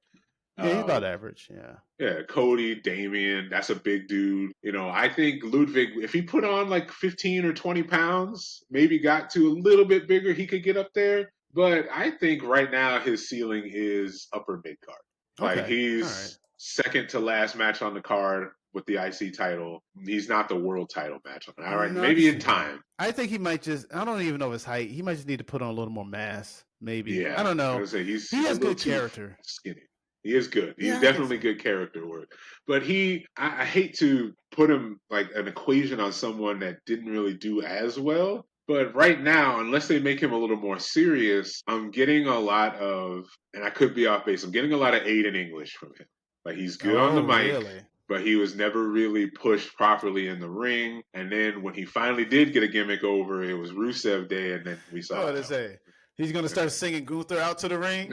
Yeah, he's about average, yeah. Yeah, Cody, Damien, that's a big dude. You know, I think Ludwig, if he put on like 15 or 20 pounds, maybe got to a little bit bigger, he could get up there. But I think right now his ceiling is upper mid card. Like he's second to last match on the card with the IC title. He's not the world title match on it. All right, no, maybe in time. I think he might just, I don't even know his height. He might just need to put on a little more mass, maybe. Yeah. I don't know. He has good character. Skinny. He is good. He's definitely good character work. But I hate to put him like an equation on someone that didn't really do as well. But right now, unless they make him a little more serious, I'm getting a lot of, and I could be off base, I'm getting a lot of Aiden English from him. Like he's good on the mic, but he was never really pushed properly in the ring. And then when he finally did get a gimmick over, it was Rusev Day, and then we saw. What did they say? He's going to start singing Gunther out to the ring?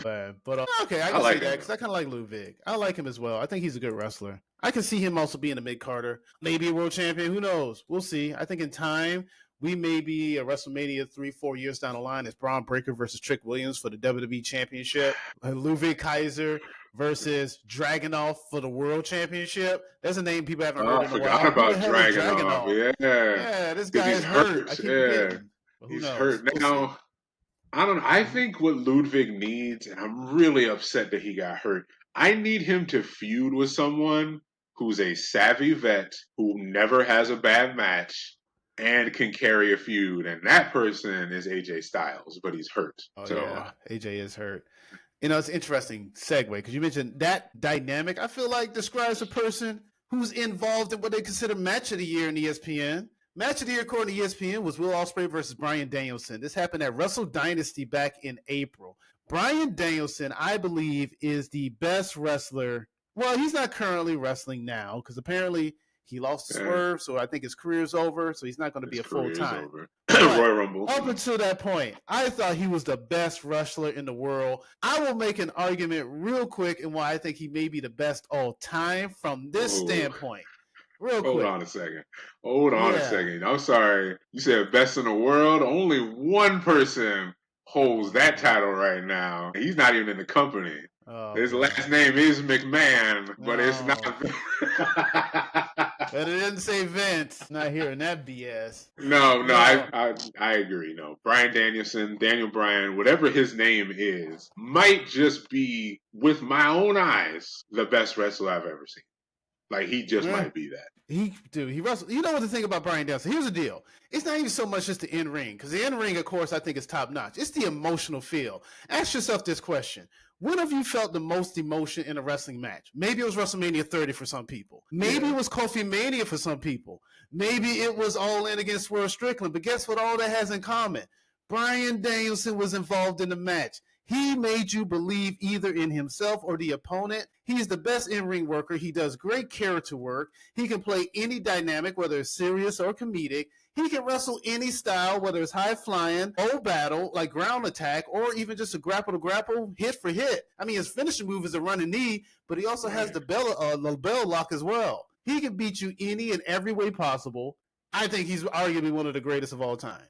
But okay, I can see that because I kind of like Ludwig. I like him as well. I think he's a good wrestler. I can see him also being a mid-carder, maybe a world champion. Who knows? We'll see. I think in time, we may be a WrestleMania 3-4 years down the line as Braun Breaker versus Trick Williams for the WWE Championship. Ludwig Kaiser versus Dragunov for the World Championship. That's a name people haven't heard in a while. I forgot about Dragunov. Yeah, this guy is hurt. I keep forgetting. He's hurt now. I don't know. I think what Ludwig needs, and I'm really upset that he got hurt, I need him to feud with someone who's a savvy vet who never has a bad match and can carry a feud. And that person is AJ Styles, but he's hurt. Yeah, AJ is hurt. You know, it's an interesting segue because you mentioned that dynamic. I feel like describes a person who's involved in what they consider match of the year in ESPN. Match of the year, according to ESPN, was Will Ospreay versus Bryan Danielson. This happened at Wrestle Dynasty back in April. Bryan Danielson, I believe, is the best wrestler. Well, he's not currently wrestling now because apparently he lost to Swerve, so I think his career's over, so he's not going to be a full-time. Royal Rumble. Up until that point, I thought he was the best wrestler in the world. I will make an argument real quick and why I think he may be the best all time from this standpoint. Hold on a second. I'm sorry. You said best in the world. Only one person holds that title right now. He's not even in the company. His last name is McMahon, but it's not. But it didn't say Vince. Not hearing that BS. No. I agree. No, Bryan Danielson, Daniel Bryan, whatever his name is, might just be, with my own eyes, the best wrestler I've ever seen. Like, he just might be that. He wrestled. You know what the thing about Bryan Danielson? Here's the deal. It's not even so much just the in-ring, because the in-ring, of course, I think is top-notch. It's the emotional feel. Ask yourself this question. When have you felt the most emotion in a wrestling match? Maybe it was WrestleMania 30 for some people. Maybe it was Kofi Mania for some people. Maybe it was All In against Swerve Strickland. But guess what all that has in common? Bryan Danielson was involved in the match. He made you believe either in himself or the opponent. He's the best in-ring worker. He does great character work. He can play any dynamic, whether it's serious or comedic. He can wrestle any style, whether it's high-flying, old battle, like ground attack, or even just a grapple-to-grapple, hit for hit. I mean, his finishing move is a running knee, but he also has the bell lock as well. He can beat you any and every way possible. I think he's arguably one of the greatest of all time.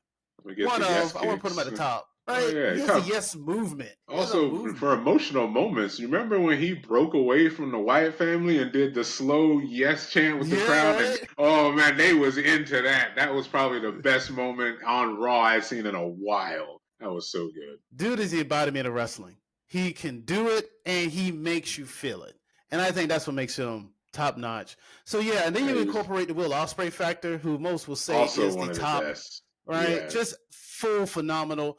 I want to put him at the top. Right? He has a yes movement. Also, for emotional moments, you remember when he broke away from the Wyatt family and did the slow yes chant with the crowd? Right? And, oh, man, they was into that. That was probably the best moment on Raw I've seen in a while. That was so good. Dude is the embodiment of wrestling. He can do it, and he makes you feel it. And I think that's what makes him top notch. So yeah, and then you Yeah, he was incorporate the Will Ospreay factor, who most will say also is the one of the top, best. right? Yes. Just full phenomenal.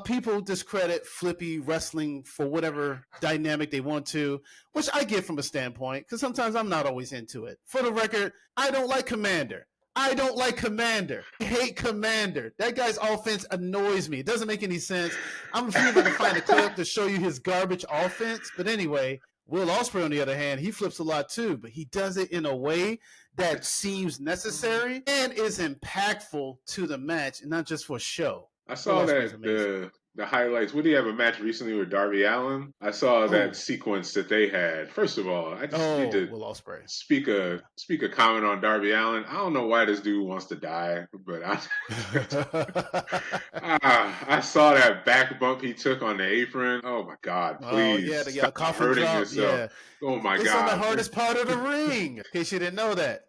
People discredit Flippy wrestling for whatever dynamic they want to, which I get from a standpoint, because sometimes I'm not always into it. For the record, I don't like Commander. I don't like Commander. I hate Commander. That guy's offense annoys me. It doesn't make any sense. I'm gonna see if I can find a clip to show you his garbage offense. But anyway, Will Ospreay, on the other hand, he flips a lot too, but he does it in a way that seems necessary and is impactful to the match, and not just for show. I Will saw Ospreay's that amazing. the highlights. What do you have a match recently with Darby Allin? I saw that Oh, sequence that they had. First of all, I just need to Will Ospreay. speak a comment on Darby Allin. I don't know why this dude wants to die, but I saw that back bump he took on the apron. Oh my God! Oh yeah, Please the stop coffin hurting drop. yourself. Yeah, Oh my it's on the God! hardest part of the ring. In case you didn't know that,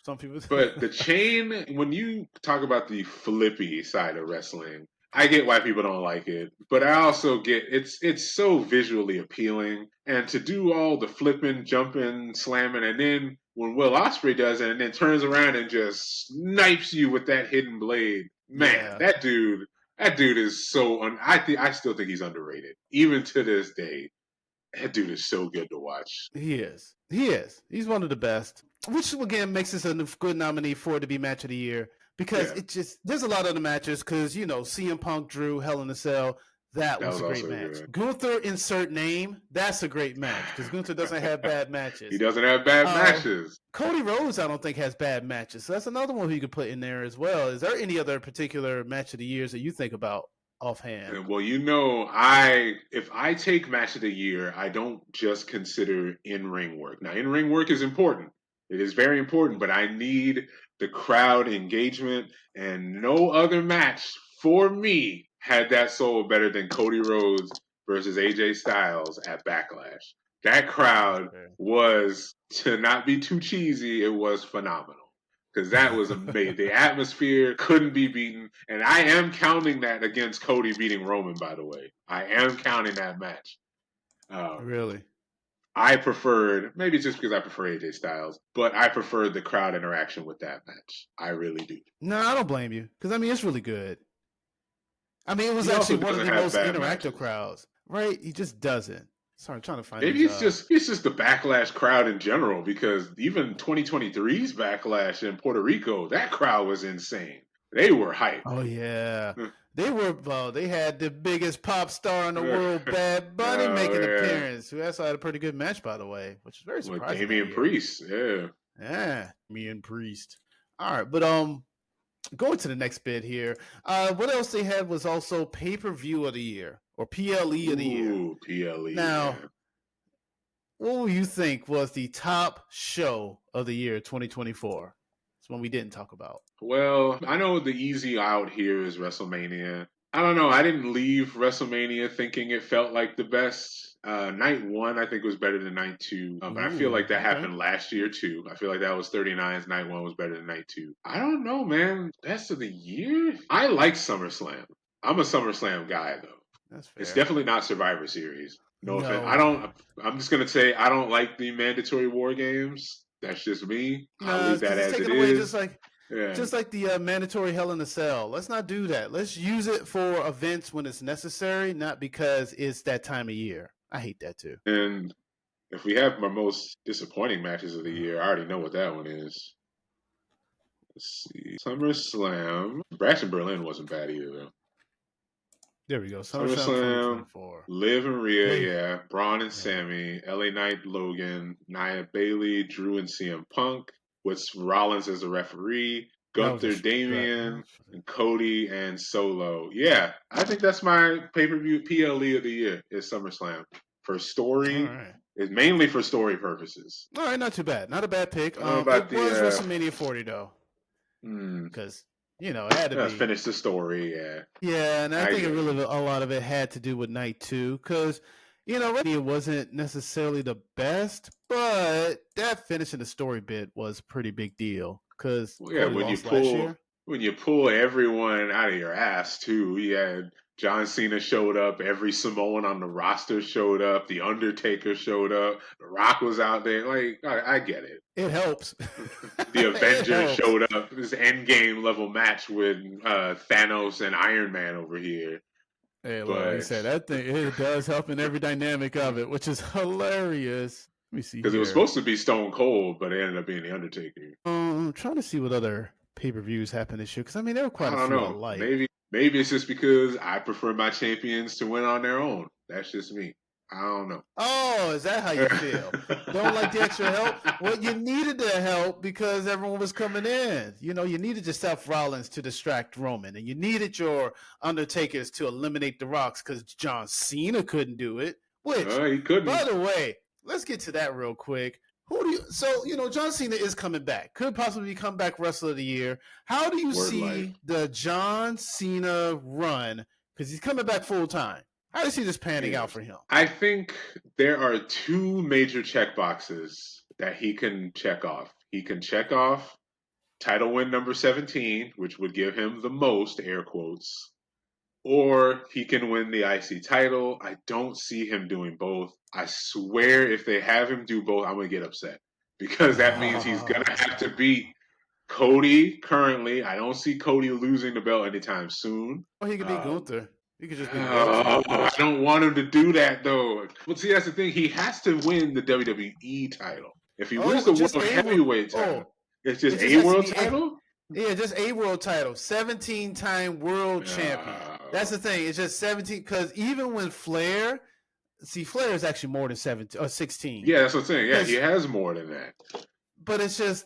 some people. But the chain, when you talk about the flippy side of wrestling, I get why people don't like it, but I also get it's so visually appealing, and to do all the flipping, jumping, slamming, and then when Will Ospreay does it, and then turns around and just snipes you with that hidden blade, man, Yeah, that dude is so. I still think he's underrated, even to this day. That dude is so good to watch. he is. He is. He's one of the best. Which again makes this a good nominee for it to be match of the year, because Yeah, there's a lot of the matches, because CM Punk drew Hell in a Cell. That that was was a great also match. good. Gunther insert name. That's a great match, because Gunther doesn't have bad He matches. doesn't have bad matches. Cody Rhodes, I don't think, has bad matches. So that's another one who you could put in there as well. Is there any other particular match of the years that you think about offhand? Well, if I take match of the year, I don't just consider in-ring work. Now, in-ring work is important. It is very important, but I need the crowd engagement, and no other match for me had that soul better than Cody Rhodes versus AJ Styles at Backlash. That crowd was, to not be too cheesy, it was phenomenal because that was amazing. The atmosphere couldn't be beaten, and I am counting that against Cody beating Roman. By the way, I am counting that match. Um, Really? I preferred, maybe it's just because I prefer AJ Styles, but I preferred the crowd interaction with that match. I really do. No, I don't blame you, because it's really good. It was He also actually one of doesn't the have most bad interactive matches. crowd, right? He just doesn't. Sorry, I'm trying to find Maybe these. it's just the Backlash crowd in general because even 2023's Backlash in Puerto Rico, that crowd was insane. They were hype. Oh yeah, they were. They had the biggest pop star in the world, Bad Bunny, make an Yeah, appearance. Who also had a pretty good match, by the way, which is very with surprising that Damian year. Priest. Yeah. Yeah, me and Priest. All right, but going to the next bit here. What else they had was also pay-per-view of the year, or PLE of the year. Ooh, PLE, Now, man. what do you think was the top show of the year 2024? It's one we didn't talk about. Well, I know the easy out here is WrestleMania. I don't know. I didn't leave WrestleMania thinking it felt like the best. Night one, I think, was better than night two. But I feel like Ooh, that okay. happened last year, too. I feel like that was 39's. Night one was better than night two. I don't know, man. Best of the year? I like SummerSlam. I'm a SummerSlam guy, though. That's It's fair. definitely not Survivor Series. No offense. No, I'm just going to say I don't like the mandatory war games. That's just me. I'll no, leave that because it's as it taken away just is. like Yeah. the mandatory Hell in a Cell. Let's not do that. Let's use it for events when it's necessary, not because it's that time of year. I hate that too. And if we have my most disappointing matches of the year, I already know what that one is. Let's see. SummerSlam. Brash and Berlin wasn't bad either, though. There we go. SummerSlam SummerSlam. 2024. Liv and Rhea, Live. yeah. Braun and Yeah. Sammy. LA Knight, Logan. Nia Bailey, Drew and CM Punk. With Rollins as a referee. That was a Gunther, strap Damian, match. and Cody and Solo. Yeah, I think that's my pay-per-view PLE of the year is SummerSlam. For All story, right. it's mainly for story purposes. All right, not too bad. Not a bad pick. I don't know about It was the WrestleMania 40 though, hmm, because it had to be. finish the story. Yeah, Yeah, and I I think get it. a lot of it had to do with night two, because it wasn't necessarily the best, but that finishing the story bit was a pretty big deal because Well, yeah, Cody lost last year. when you pull everyone out of your ass too. You had John Cena showed up. Every Samoan on the roster showed up. The Undertaker showed up. The Rock was out there. Like, I get it. It helps. The It Avengers helps. showed up. This Endgame level match with Thanos and Iron Man over here. Hey, look, like I But said, that thing it does help in every dynamic of it, which is hilarious. Let me see because it was here. supposed to be Stone Cold, but it ended up being the Undertaker. I'm trying to see what other pay-per-views happened this year because I mean there were quite I a don't few I know. like. Maybe it's just because I prefer my champions to win on their own. That's just me. I don't know. Oh, is that how you feel? Don't like the extra help? Well, you needed the help because everyone was coming in. You know, you needed your Seth Rollins to distract Roman, and you needed your Undertakers to eliminate the Rocks because John Cena couldn't do it. Which, He by couldn't. the way, let's get to that real quick. Who do you? So you know, John Cena is coming back. Could possibly come back Wrestler of the Year. How do you Word life. see the John Cena run? Because he's coming back full time. How do you see this panning out for him? I think there are two major check boxes that he can check off. He can check off title win number 17, which would give him the most, air quotes, or he can win the IC title. I don't see him doing both. I swear if they have him do both, I'm going to get upset because that means he's going to have to beat Cody currently. I don't see Cody losing the belt anytime soon. Or he could be Gunther. He could just be the world champ. I don't want him to do that though. But see, that's the thing. He has to win the WWE title. If he wins the World Heavyweight title, it's just a world title? Yeah, just a world title. 17-time world champion. That's the thing. It's just 17 because even when Flair is actually more than 17 or 16. Yeah, that's what I'm saying. Yeah, he has more than that. But it's just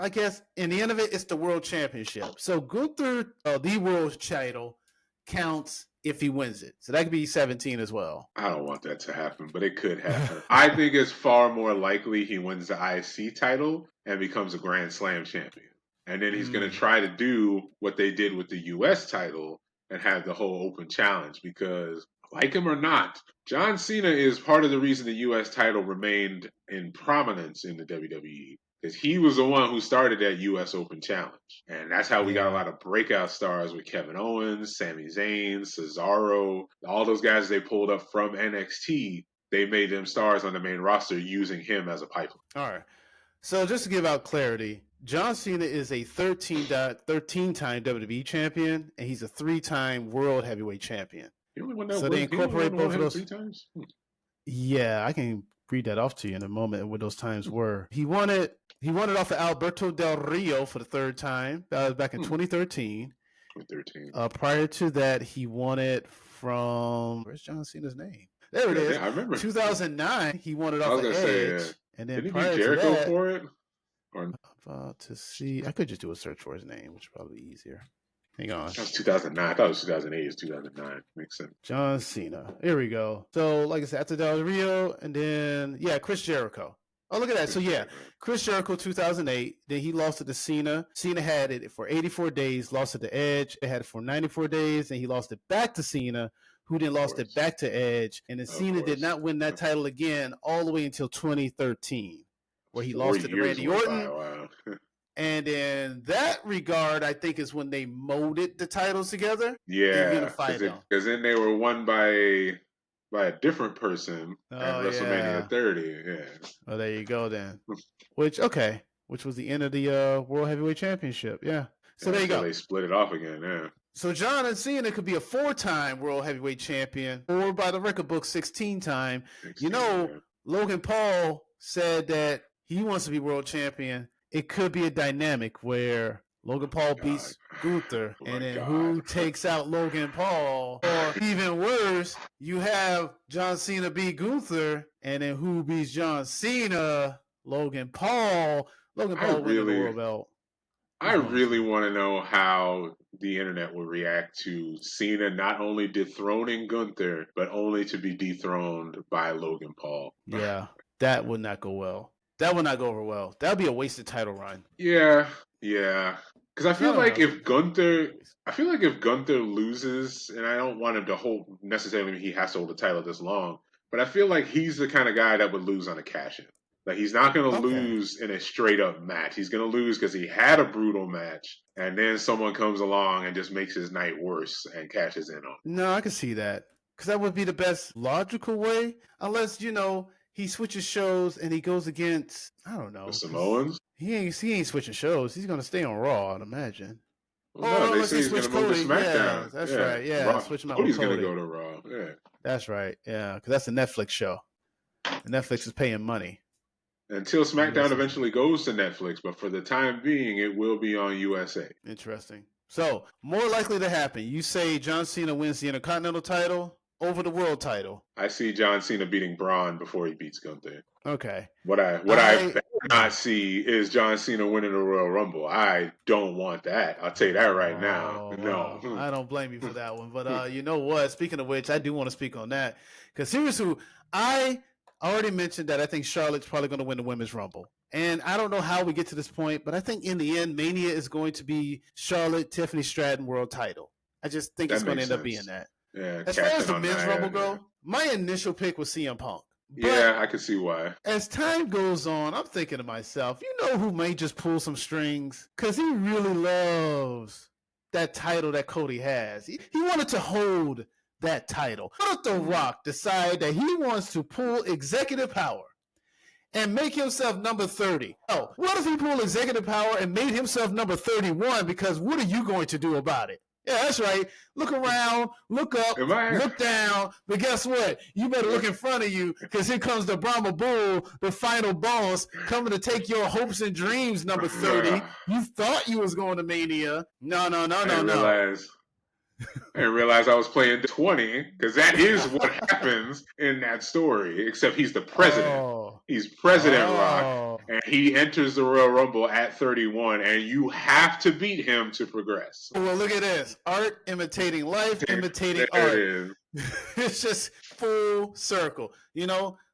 I guess in the end of it, it's the world championship. So Gunther, the world title, counts if he wins it. So that could be 17 as well. I don't want that to happen, but it could happen. I think it's far more likely he wins the IC title and becomes a Grand Slam champion. And then he's going to try to do what they did with the US title and have the whole open challenge because, like him or not, John Cena is part of the reason the US title remained in prominence in the WWE. Because he was the one who started that U.S. Open Challenge. And that's how we got a lot of breakout stars with Kevin Owens, Sami Zayn, Cesaro, all those guys they pulled up from NXT. They made them stars on the main roster using him as a pipeline. All right. So just to give out clarity, John Cena is a 13-time WWE champion, and he's a 3-time World Heavyweight champion. So they incorporate both of those 3 times? Yeah, I can read that off to you in a moment what those times were. He won it off of Alberto Del Rio for the 3rd time. That was back in 2013. 2013. Prior to that, he won it from where's John Cena's name? There it is. I remember. 2009, he won it off of Edge. And then prior to Jericho that, for it? I'm about to see. I could just do a search for his name, which is probably easier. Hang on. That was 2009. I thought it was 2008. It's 2009. Makes sense. John Cena. Here we go. So, like I said, after Del Rio, and then, Chris Jericho. Oh, look at that. So, Chris Jericho, 2008. Then he lost it to Cena. Cena had it for 84 days, lost it to Edge. It had it for 94 days, and he lost it back to Cena, who then lost it back to Edge. And then Cena did not win that title again all the way until 2013, where he lost it to Randy Orton. Wow. And in that regard, I think is when they molded the titles together. Yeah, unified them. Because then they were won by a different person at WrestleMania 30. Yeah. Oh, there you go then. Which was the end of the World Heavyweight Championship. Yeah. So there you go. They split it off again. Yeah. So John and Cena could be a 4-time World Heavyweight Champion, or by the record book, 16-time. Logan Paul said that he wants to be World Champion. It could be a dynamic where Logan Paul beats Gunther, and then who takes out Logan Paul? Or even worse, you have John Cena beat Gunther, and then who beats John Cena? Logan Paul. Logan Paul winning the world belt. I really want to know how the internet will react to Cena not only dethroning Gunther, but only to be dethroned by Logan Paul. Yeah, that would not go well. That would not go over well. That would be a wasted title run. Yeah. Because I feel like if Gunther loses, and I don't want him to hold necessarily he has to hold the title this long, but I feel like he's the kind of guy that would lose on a cash-in. Like, he's not going to Okay. lose in a straight up match. He's going to lose because he had a brutal match, and then someone comes along and just makes his night worse and cashes in on No, I can see that because that would be the best logical way, unless he switches shows and he goes against I don't the know because Samoans. he ain't switching shows. He's gonna stay on Raw, I'd imagine. Well, no, Oh, they unless say he he's going to switched move to Cody. Yeah, SmackDown. that's Yeah, right. Yeah, Raw. switch him out with Cody's going to Cody. go to Raw. Yeah. That's right. Yeah, because that's a Netflix show. And Netflix is paying money. Until SmackDown USA. eventually goes to Netflix, but for the time being, it will be on USA. Interesting. So, more likely to happen. You say John Cena wins the Intercontinental title over the World title. I see John Cena beating Braun before he beats Gunther. Okay. What I better not see is John Cena winning the Royal Rumble. I don't want that. I'll tell you that right now. Oh, No. well, I don't blame you for that one. But you know what? Speaking of which, I do want to speak on that. Because seriously, I already mentioned that I think Charlotte's probably going to win the Women's Rumble. And I don't know how we get to this point, but I think in the end, Mania is going to be Charlotte, Tiffany Stratton world title. I just think it's That going to makes end up sense. being that. Yeah, As far as cashing the on Men's Nia. Rumble Yeah. go, my initial pick was CM Punk. But Yeah, I can see why. as time goes on, I'm thinking to myself, you know who may just pull some strings? Because he really loves that title that Cody has. He wanted to hold that title. What if The Rock decide that he wants to pull executive power and make himself number 30? Oh, what if he pulled executive power and made himself number 31? Because what are you going to do about it? Yeah, that's right. Look around, look up, look down. But guess what? You better look in front of you because here comes the Brahma Bull, the final boss, coming to take your hopes and dreams, number 30. You thought you was going to Mania. No. I didn't realize I was playing 20 because that is what happens in that story, except he's the president. He's President Rock, and he enters the Royal Rumble at 31, and you have to beat him to progress. Well, look at this. Art imitating life, imitating there art. It is. It's just full circle.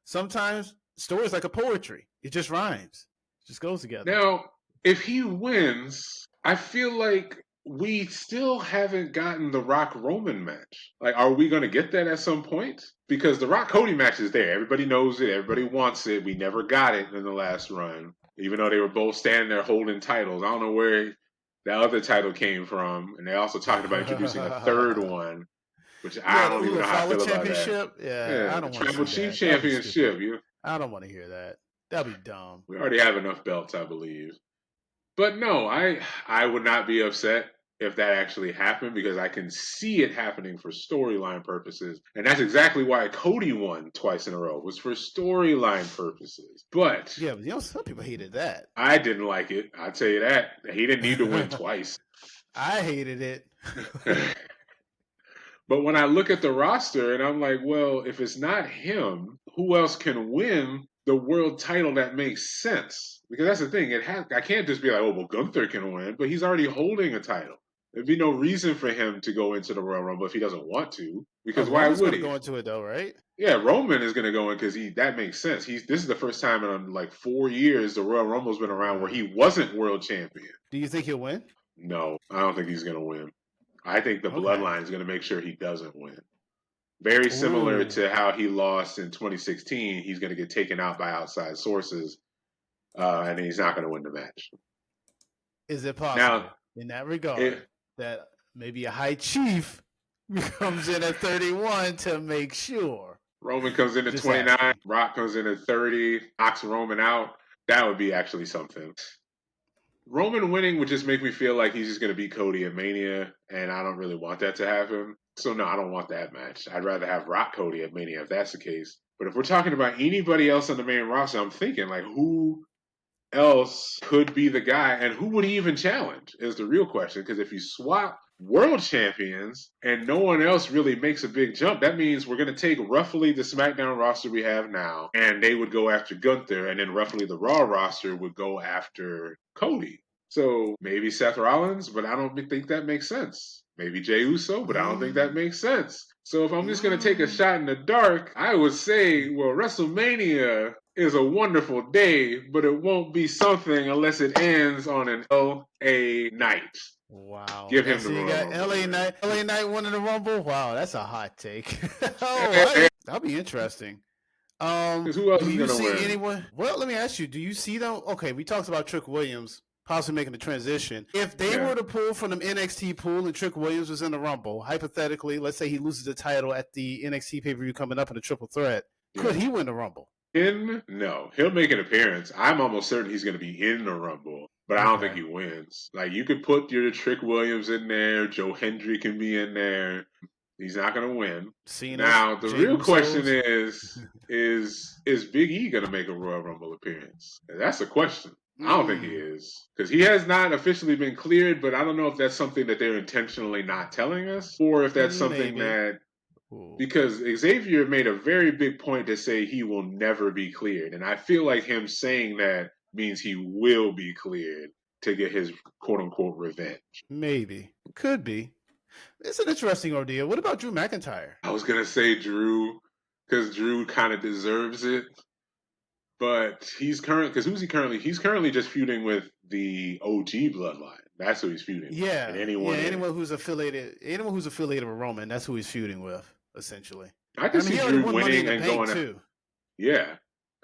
Sometimes stories like a poetry. It just rhymes. It just goes together. Now, if he wins, I feel like we still haven't gotten the Rock Roman match. Like, are we going to get that at some point? Because the Rock Cody match is there. Everybody knows it. Everybody wants it. We never got it in the last run, even though they were both standing there holding titles. I don't know where the other title came from. And they also talked about introducing a third one, which I don't even know how I feel about that. Yeah, I don't want to Tribal see Chief that. Championship. I don't want to hear that. That'd be dumb. We already have enough belts, I believe. But no, I would not be upset if that actually happened because I can see it happening for storyline purposes. And that's exactly why Cody won twice in a row, was for storyline purposes. But yeah, but some people hated that. I didn't like it. I'll tell you that. He didn't need to win twice. I hated it. But when I look at the roster and I'm like, well, if it's not him, who else can win the world title that makes sense? Because that's the thing. I can't just be like, oh, well, Gunther can win, but he's already holding a title. There'd be no reason for him to go into the Royal Rumble if he doesn't want to. Because why would he? Go into it though, right? Yeah, Roman is going to go in because that makes sense. This is the first time in like 4 years the Royal Rumble's been around where he wasn't world champion. Do you think he'll win? No, I don't think he's going to win. I think the Bloodline is going to make sure he doesn't win. Very similar to how he lost in 2016. He's going to get taken out by outside sources, and he's not going to win the match. Is it possible in that regard that maybe a high chief comes in at 31 to make sure? Roman comes in at 29. Rock comes in at 30. Knocks Roman out. That would be actually something. Roman winning would just make me feel like he's just going to beat Cody at Mania, and I don't really want that to happen. So, no, I don't want that match. I'd rather have Rock Cody at Mania if that's the case. But if we're talking about anybody else on the main roster, I'm thinking, like, who else could be the guy, and who would he even challenge is the real question. Because if you swap world champions and no one else really makes a big jump, that means we're going to take roughly the SmackDown roster we have now, and they would go after Gunther, and then roughly the Raw roster would go after Cody. So maybe Seth Rollins, but I don't think that makes sense. Maybe Jey Uso, but I don't think that makes sense. So if I'm just going to take a shot in the dark, I would say, well, WrestleMania is a wonderful day, but it won't be something unless it ends on an LA night. Wow. Give him the Royal Rumble. LA Knight winning the Rumble? Wow, that's a hot take. That'll be interesting. Because who else Do is you going to see win? anyone? Well, let me ask you. Do you see them? Okay, we talked about Trick Williams possibly making the transition. If they Yeah. were to pull from the NXT pool and Trick Williams was in the Rumble, hypothetically, let's say he loses the title at the NXT pay per view coming up in a triple threat, could he win the Rumble? No, he'll make an appearance. I'm almost certain he's going to be in the Rumble, but I don't think Okay. he wins. Like you could put your Trick Williams in there, Joe Hendry can be in there. He's not going to win. Cena's, Now the Jay real question Uso's. is Big E going to make a Royal Rumble appearance? That's the question. I don't think he Mm, is because he has not officially been cleared, but I don't know if that's something that they're intentionally not telling us, or if that's something maybe. that Ooh. because Xavier made a very big point to say he will never be cleared. And I feel like him saying that means he will be cleared to get his quote unquote revenge. Maybe. Could be. It's an interesting ordeal. What about Drew McIntyre? I was going to say Drew because Drew kind of deserves it. But because who's he currently? He's currently just feuding with the OG bloodline. That's who he's feuding with. And Yeah. anyone in it. Anyone who's affiliated with Roman, that's who he's feuding with, essentially. I And can I mean, see he already Drew won Money in winning the and Bank going. too. Yeah,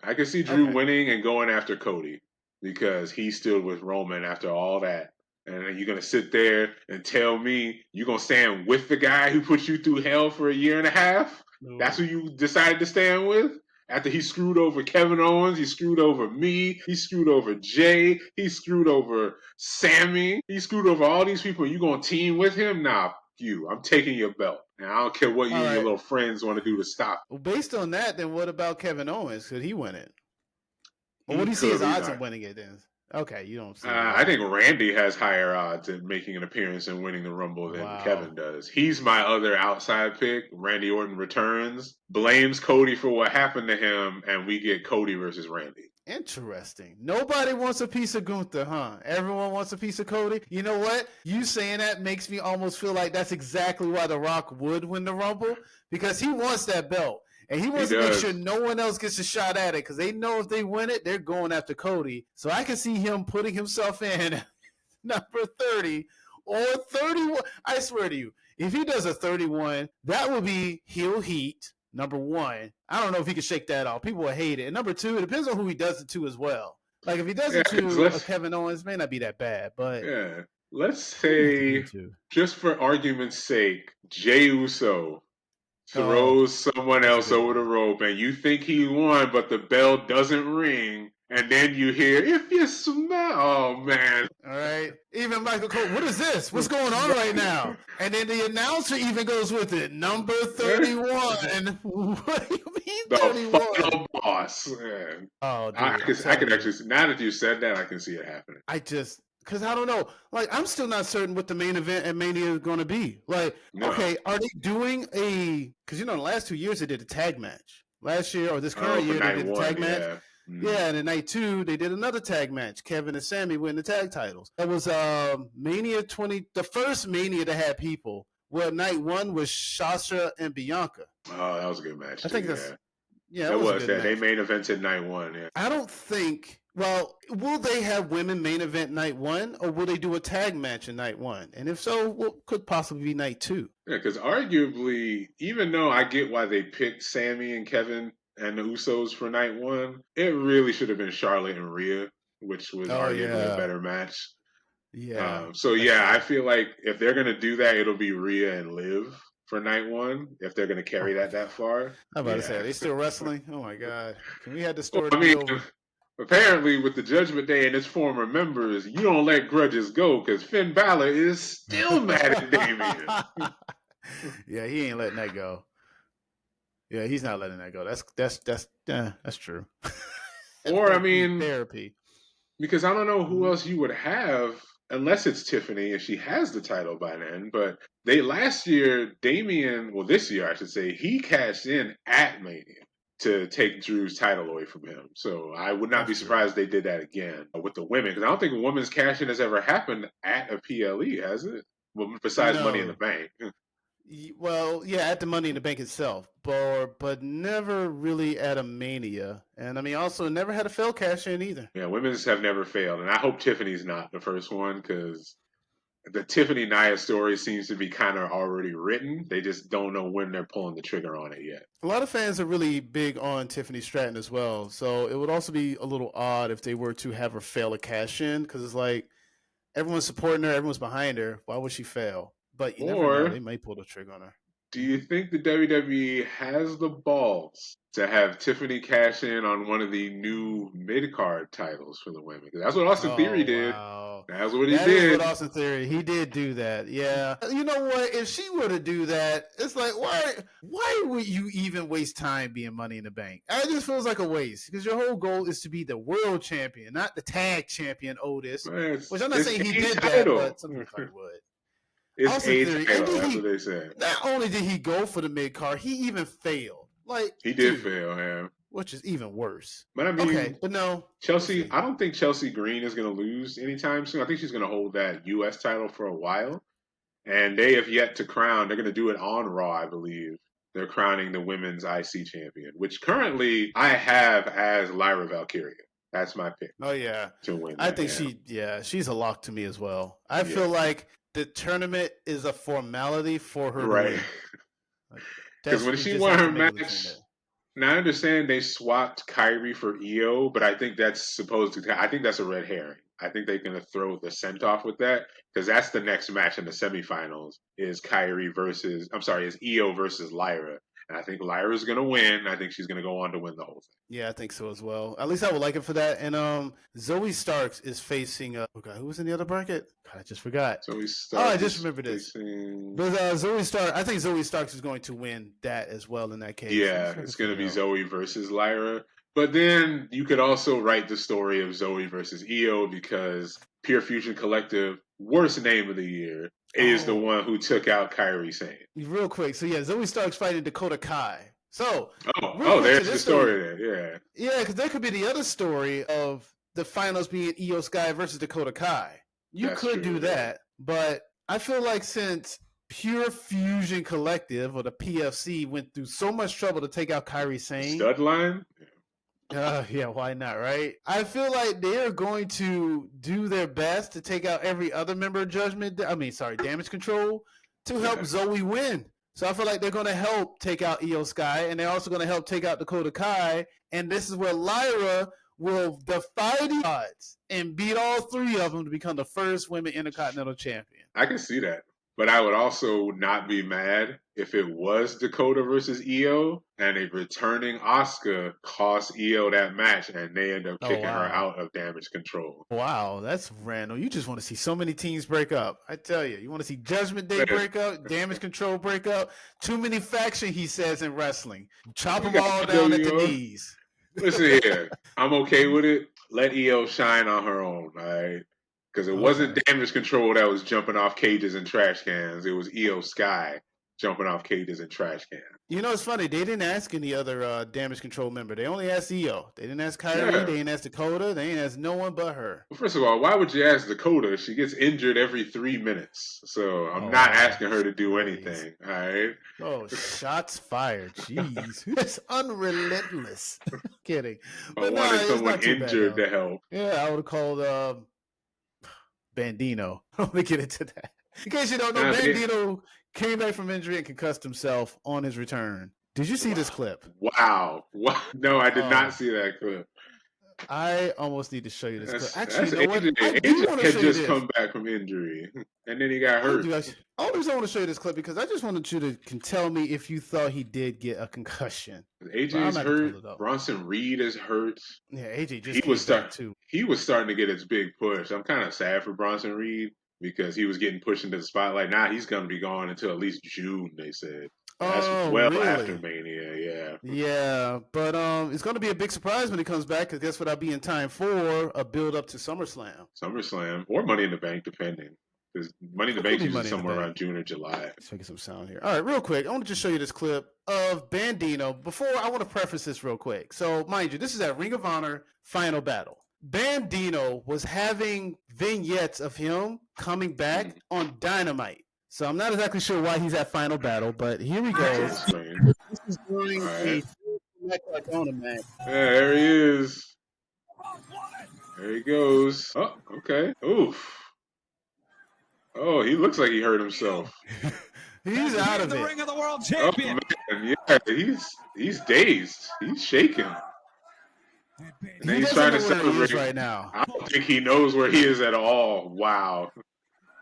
I can see Drew Okay. winning and going after Cody because he stood with Roman after all that. And you're gonna sit there and tell me you're gonna stand with the guy who put you through hell for a year and a half? That's who No. you decided to stand with? After he screwed over Kevin Owens, he screwed over me, he screwed over Jay, he screwed over Sammy, he screwed over all these people. You gonna team with him? Nah, you. I'm taking your belt. And I don't care what you All and your right. little friends want to do to stop. Well, based on that, then what about Kevin Owens? Could he win it? Or what He do you see could, his but he's odds of not. winning it then? Okay, you don't see I that. think Randy has higher odds at making an appearance and winning the Rumble than Wow. Kevin does. He's my other outside pick. Randy Orton returns, blames Cody for what happened to him, and we get Cody versus Randy. Interesting. Nobody wants a piece of Gunther, huh? Everyone wants a piece of Cody. You know what? You saying that makes me almost feel like that's exactly why The Rock would win the Rumble, because he wants that belt. And he He wants to make sure does. no one else gets a shot at it, because they know if they win it, they're going after Cody. So I can see him putting himself in number 30 or 31. I swear to you, if he does a 31, that would be heel heat. Number one, I don't know if he can shake that off. People will hate it. And number two, it depends on who he does it to as well. Like if he does Yeah, it because to a Kevin Owens, may not be that bad, but let's who do you have to do say, it to? just for argument's sake, Jey Uso Oh, throws someone that's a else good over the one. rope and you think he won, but the bell doesn't ring, and then you hear, if you smell, oh man. All right. Even Michael Cole, what is this? What's going on right now? And then the announcer even goes with it. Number 31. What do you mean The 31? final boss. Man. Oh, I dude, I'm could, I telling could you. actually, now that you said that, I can see it happening. Because I don't know. Like, I'm still not certain what the main event at Mania is going to be. Like, No. okay, are they doing because, the last 2 years they did a tag match. Last year or this Oh, current for year, they night did a one, tag match. yeah. Yeah, and in night two, they did another tag match. Kevin and Sammy win the tag titles. That was Mania 20, the first Mania that had people. Well, night one was Sasha and Bianca. Oh, that was a good match I too, think yeah. yeah, it That was a was, good yeah. They match. main evented night one, yeah. I don't think. Well, will they have women main event night one, or will they do a tag match in night one? And if so, what could possibly be night two? Yeah, because arguably, even though I get why they picked Sammy and Kevin and the Usos for night one, it really should have been Charlotte and Rhea, which was Oh arguably a yeah, better match. yeah, So that's yeah, I true. feel like if they're gonna do that, it'll be Rhea and Liv for night one. If they're gonna Oh carry my that god, far, I'm about to say, are yeah. they still wrestling? Oh my god, can we have the Well, story I be mean, over? apparently with the Judgment Day and its former members, you don't let grudges go because Finn Balor is still mad at Damien. Yeah, he ain't letting that go. Yeah, he's not letting that go. That's true. That Or I might need mean, therapy. because I don't know who Mhm. else you would have unless it's Tiffany and she has the title by then. But they last year, Damien, well, this year I should say, he cashed in at Mania to take Drew's title away from him. So I would not That's be true. surprised they did that again with the women because I don't think a women's cash in has ever happened at a PLE, has it? Well, besides Money in the No, Bank. well, yeah, at the Money in the Bank itself, but never really at a Mania, and I mean also never had a fail cash in either. Yeah, women's have never failed, and I hope Tiffany's not the first one because the Tiffany Nia story seems to be kind of already written. They just don't know when they're pulling the trigger on it yet. A lot of fans are really big on Tiffany Stratton as well. So it would also be a little odd if they were to have her fail a cash in because it's like everyone's supporting her, everyone's behind her. Why would she fail? But you never know. Or They might pull the trigger on her. do you think the WWE has the balls to have Tiffany cash in on one of the new mid card titles for the women? 'Cause that's what Austin Theory Oh did. wow. That's what he That is what did. Austin Theory. He did do that. Yeah. You know what? If she were to do that, it's like why would you even waste time being Money in the Bank? It just feels like a waste because your whole goal is to be the world champion, not the tag champion Otis. Man, Which I'm not it's saying he a did that, title. but some people probably would. It's Austin a Theory, and title. did That's he what they said. not only did he go for the mid card, he even failed. Like, He did dude, fail, man. which is even worse. But I Okay, mean, but no, we'll Chelsea, see. I don't think Chelsea Green is going to lose anytime soon. I think she's going to hold that U.S. title for a while. And they have yet to crown, they're going to do it on Raw, I believe. They're crowning the women's IC champion, which currently I have as Lyra Valkyria. That's my pick Oh yeah, to win I that. think she's a lock to me as well. I Yeah. feel like the tournament is a formality for her to Right. win. Because when We she just won have her to make it look in match, there. now I understand they swapped Kyrie for Io, but I think that's supposed to. I think that's a red herring. I think they're going to throw the scent off with that because that's the next match in the semifinals. Is Kyrie versus? I'm sorry, is Io versus Lyra, and I think Lyra's going to win. I think she's going to go on to win the whole thing. Yeah, I think so as well. At least I would like it for that. And Zoe Starks is facing. God, who was in the other bracket? God, I just forgot. So we Oh, I start. just remembered this. Facing... But I think Zoe Starks is going to win that as well in that case. Yeah, it's going to be Zoe versus Lyra. But then you could also write the story of Zoe versus Io because Pure Fusion Collective, worst name of the year, is the one who took out Kyrie Sane. Real quick. So, yeah, Zoe Starks fighting Dakota Kai. So, there's the story there. Yeah. Yeah, because there could be the other story of the finals being Io Sky versus Dakota Kai. You could do that, but I feel like since Pure Fusion Collective or the PFC went through so much trouble to take out Kairi Sane. Stud line? Yeah, why not, right? I feel like they're going to do their best to take out every other member of Damage Control to help Zoe win. So I feel like they're going to help take out Io Sky, and they're also going to help take out Dakota Kai. And this is where Lyra will defy the odds and beat all three of them to become the first women Intercontinental Champion. I can see that. But I would also not be mad if it was Dakota versus Io and a returning Asuka cost Io that match and they end up kicking her out of Damage Control. Wow, that's random. You just want to see so many teams break up. I tell you, you want to see Judgment Day break up, Damage Control break up. Too many factions, he says, in wrestling. Chop them all down at the knees. Listen here, I'm okay with it. Let Io shine on her own, all right? Because it wasn't Damage Control that was jumping off cages and trash cans. It was Io Sky jumping off cages and trash cans. You know, it's funny. They didn't ask any other Damage Control member. They only asked Io. They didn't ask Kyrie. They didn't ask Dakota. They didn't ask no one but her. Well, first of all, why would you ask Dakota? She gets injured every 3 minutes. So I'm not asking her to do anything, all right? Oh, shots fired. Jeez. It's unrelentless. Kidding. But I wanted someone injured to help. Yeah, I would have called Bandino. I'm going to get into that. In case you don't know, Bandino came back from injury and concussed himself on his return. Did you see this clip? Wow. No, I did not see that clip. I almost need to show you this clip. Actually, you know what? I do want to show you this. Come back from injury, and then he got hurt. I want to show you this clip because I just wanted you to tell me if you thought he did get a concussion. AJ's hurt. Bronson Reed is hurt. Yeah, AJ just came back too. He was starting to get his big push. I'm kind of sad for Bronson Reed because he was getting pushed into the spotlight. Now he's going to be gone until at least June, they said. That's after Mania, yeah. Yeah, but it's going to be a big surprise when he comes back because guess what? I'll be in time for a build up to SummerSlam. SummerSlam or Money in the Bank, depending. Because Money in the Bank is somewhere around June or July. Let's make some sound here. All right, real quick. I want to just show you this clip of Bandino. Before, I want to preface this real quick. So, mind you, this is at Ring of Honor Final Battle. Bandino was having vignettes of him coming back on Dynamite. So I'm not exactly sure why he's at Final Battle, but here he goes. This is during a match. Yeah, there he is. There he goes. Oh, okay. Oof. Oh, he looks like he hurt himself. He's out of the it. ring of the world Oh champion. man, yeah, he's dazed. He's shaking. And then He he's doesn't trying know to where he is celebrate. right now. I don't think he knows where he is at all. Wow.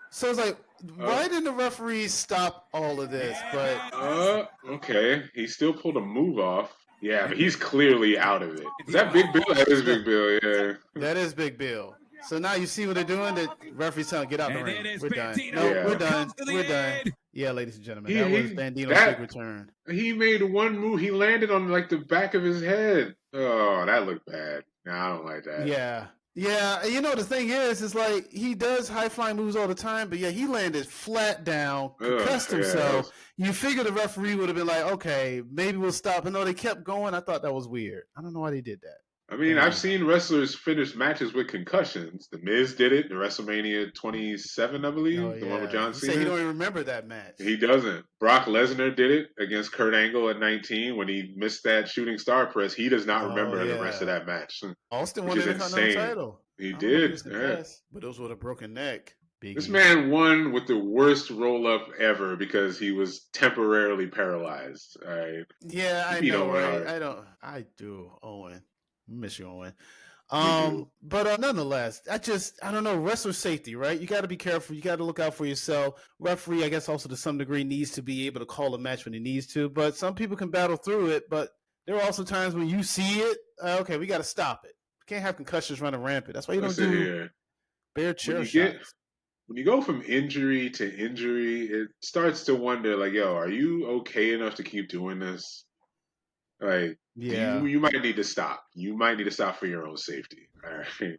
So it's like, why didn't the referees stop all of this? But okay. He still pulled a move off. Yeah, but he's clearly out of it. Is that Big Bill? That is Big Bill, yeah. that is Big Bill. So now you see what they're doing? The referee's telling get out the And ring. it is We're done. Bandito No, Yeah. we're who done. comes to the We're done. end. Yeah, ladies and gentlemen, that was Bandito's big return. He made one move. He landed on like the back of his head. Oh, that looked bad. Nah, I don't like that. Yeah. Yeah, you know the thing is like he does high flying moves all the time, but yeah, he landed flat down, concussed himself. You figure the referee would have been like, okay, maybe we'll stop. But no, they kept going. I thought that was weird. I don't know why they did that. I mean, I've seen wrestlers finish matches with concussions. The Miz did it in WrestleMania 27, I believe, Oh, the one with John he Cena. said he don't even remember that match. He doesn't. Brock Lesnar did it against Kurt Angle at 19 when he missed that shooting star press. He does not remember the rest of that match. Austin won the Intercontinental title. He did. But those with a broken neck. Biggie. This man won with the worst roll up ever because he was temporarily paralyzed. All right. Yeah, I know, right? I do, Owen. Miss you, Owen. But nonetheless, I don't know, wrestler safety, right? You got to be careful. You got to look out for yourself. Referee, I guess, also to some degree needs to be able to call a match when he needs to. But some people can battle through it. But there are also times when you see it. Okay, we got to stop it. We can't have concussions running rampant. That's why you don't do bare chair shots. When you go from injury to injury, it starts to wonder, like, yo, are you okay enough to keep doing this? Like, you might need to stop. You might need to stop for your own safety. All right.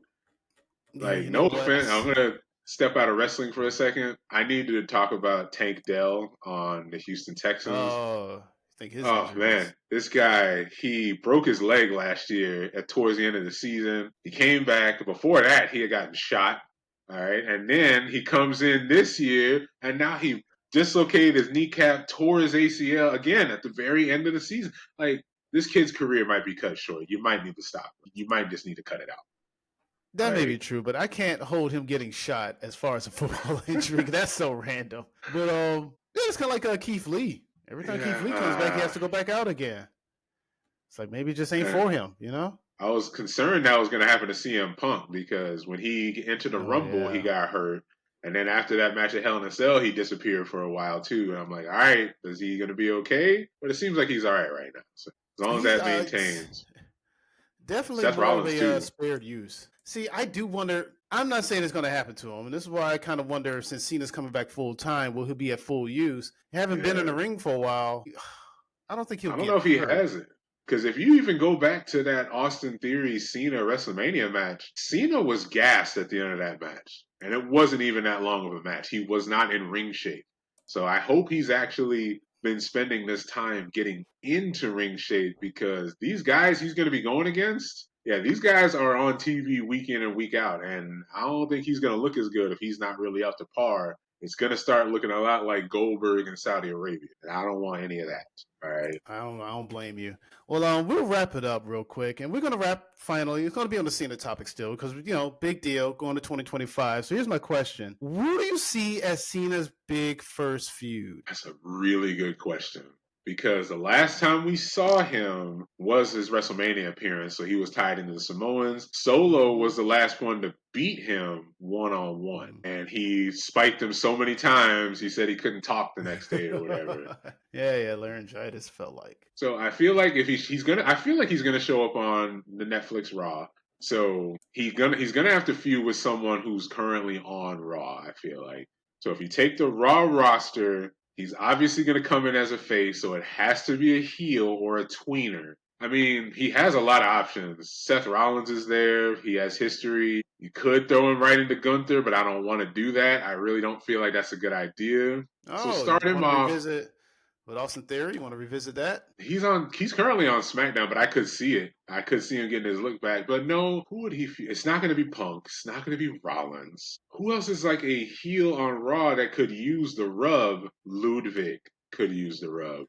Like, no offense. I'm gonna step out of wrestling for a second. I needed to talk about Tank Dell on the Houston Texans. Oh, I think his man, this guy, he broke his leg last year towards the end of the season. He came back. Before that, he had gotten shot. All right. And then he comes in this year, and now he dislocated his kneecap, tore his ACL again at the very end of the season. Like, this kid's career might be cut short. You might need to stop. You might just need to cut it out. That may be true, but I can't hold him getting shot as far as a football injury. That's so random. But it's kind of like Keith Lee. Every time Keith Lee comes back, he has to go back out again. It's like maybe it just ain't for him, you know? I was concerned that was going to happen to CM Punk because when he entered the Rumble, he got hurt. And then after that match at Hell in a Cell, he disappeared for a while too. And I'm like, all right, is he going to be okay? But it seems like he's all right now. So as long as that maintains. Definitely Seth more of a spared use. See, I do wonder. I'm not saying it's going to happen to him. And this is why I kind of wonder, since Cena's coming back full time, will he be at full use? He haven't been in the ring for a while. I don't think he'll get hurt. I don't know if he has it. Because if you even go back to that Austin Theory Cena WrestleMania match, Cena was gassed at the end of that match. And it wasn't even that long of a match. He was not in ring shape. So I hope he's actually been spending this time getting into ring shape, because these guys he's going to be going against, these guys are on TV week in and week out. And I don't think he's going to look as good if he's not really up to par. It's going to start looking a lot like Goldberg in Saudi Arabia. And I don't want any of that. All right. I don't blame you. Well, we'll wrap it up real quick. And we're going to wrap finally. It's going to be on the Cena topic still because, big deal going to 2025. So here's my question. Who do you see as Cena's big first feud? That's a really good question. Because the last time we saw him was his WrestleMania appearance, so he was tied into the Samoans. Solo was the last one to beat him one-on-one, and he spiked him so many times, he said he couldn't talk the next day or whatever. Laryngitis felt like. So I feel like if he's gonna show up on the Netflix Raw. So he's gonna have to feud with someone who's currently on Raw, I feel like. So if you take the Raw roster, he's obviously going to come in as a face, so it has to be a heel or a tweener. I mean, he has a lot of options. Seth Rollins is there. He has history. You could throw him right into Gunther, but I don't want to do that. I really don't feel like that's a good idea. So start him off. With Austin Theory, you want to revisit that? He's currently on SmackDown, but I could see it. I could see him getting his look back. But no, who would he? It's not going to be Punk. It's not going to be Rollins. Who else is like a heel on Raw that could use the rub? Ludwig could use the rub.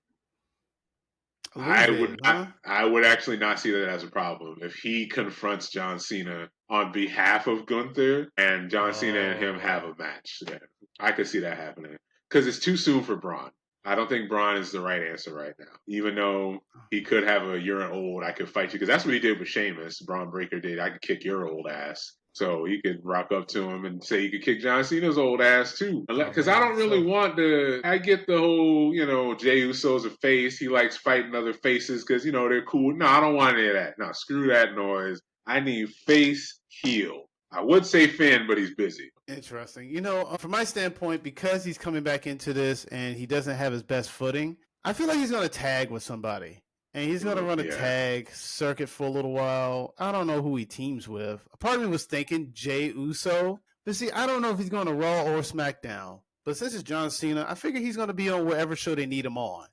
I would actually not see that as a problem if he confronts John Cena on behalf of Gunther and John Cena and him have a match. Yeah. I could see that happening because it's too soon for Braun. I don't think Braun is the right answer right now. Even though he could have a "you're an old, I could fight you," because that's what he did with Sheamus. Braun Breaker did. I could kick your old ass. So he could rock up to him and say he could kick John Cena's old ass too. Oh Because I man, don't really so want to. I get the whole, Jey Uso's a face. He likes fighting other faces because they're cool. No, I don't want any of that. No, screw that noise. I need face heel. I would say Finn, but he's busy. interesting. From my standpoint, because he's coming back into this and he doesn't have his best footing, I feel like he's going to tag with somebody. And he's going to run a tag circuit for a little while. I don't know who he teams with. A part of me was thinking Jey Uso. But see, I don't know if he's going to Raw or SmackDown. But since it's John Cena, I figure he's going to be on whatever show they need him on.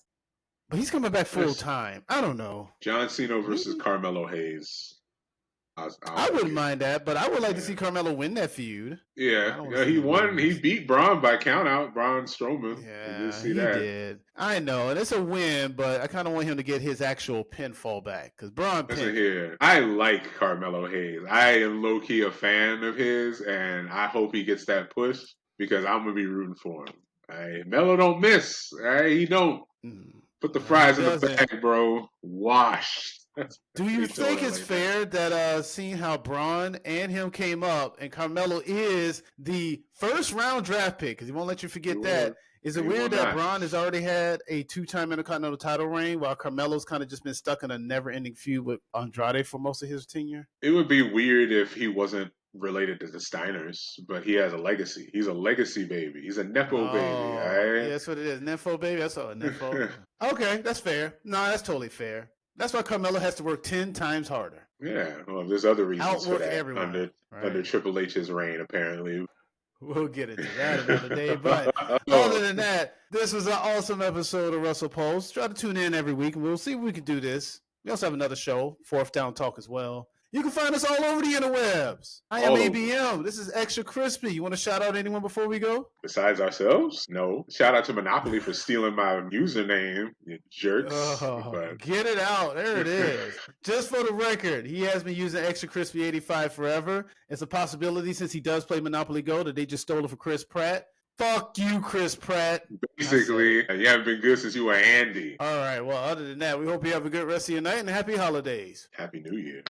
But he's coming back full time. I don't know. John Cena versus Carmelo Hayes. I wouldn't mind that, but I would like to see Carmelo win that feud. Yeah, he won. He beat Braun by countout. Braun Strowman. Yeah, he did. I know, and it's a win, but I kind of want him to get his actual pinfall back because Braun pinned. Here, I like Carmelo Hayes. I am low key a fan of his, and I hope he gets that push because I'm gonna be rooting for him. Melo don't miss. He don't. Put the fries in the bag, bro. Wash. Do you think it's fair that seeing how Braun and him came up and Carmelo is the first round draft pick, because he won't let you forget that. Is it weird that Braun has already had a 2-time Intercontinental title reign while Carmelo's kind of just been stuck in a never-ending feud with Andrade for most of his tenure? It would be weird if he wasn't related to the Steiners, but he has a legacy. He's a legacy baby. He's a Nepo baby. All right? Yeah, that's what it is. Nepo baby. That's all. Nepo. Okay, that's fair. No, that's totally fair. That's why Carmelo has to work 10 times harder. Yeah, well, there's other reasons Outwork for that everyone, under Triple H's reign, apparently. We'll get into that another day. But other than that, this was an awesome episode of Russell Pulse. Try to tune in every week, and we'll see if we can do this. We also have another show, Fourth Down Talk, as well. You can find us all over the interwebs. I am ABM. This is Extra Crispy. You want to shout out anyone before we go? Besides ourselves? No. Shout out to Monopoly for stealing my username, you jerks. Get it out. There it is. Just for the record, he has been using Extra Crispy 85 forever. It's a possibility since he does play Monopoly Go that they just stole it for Chris Pratt. Fuck you, Chris Pratt. Basically, you haven't been good since you were Andy. All right. Well, other than that, we hope you have a good rest of your night and happy holidays. Happy New Year.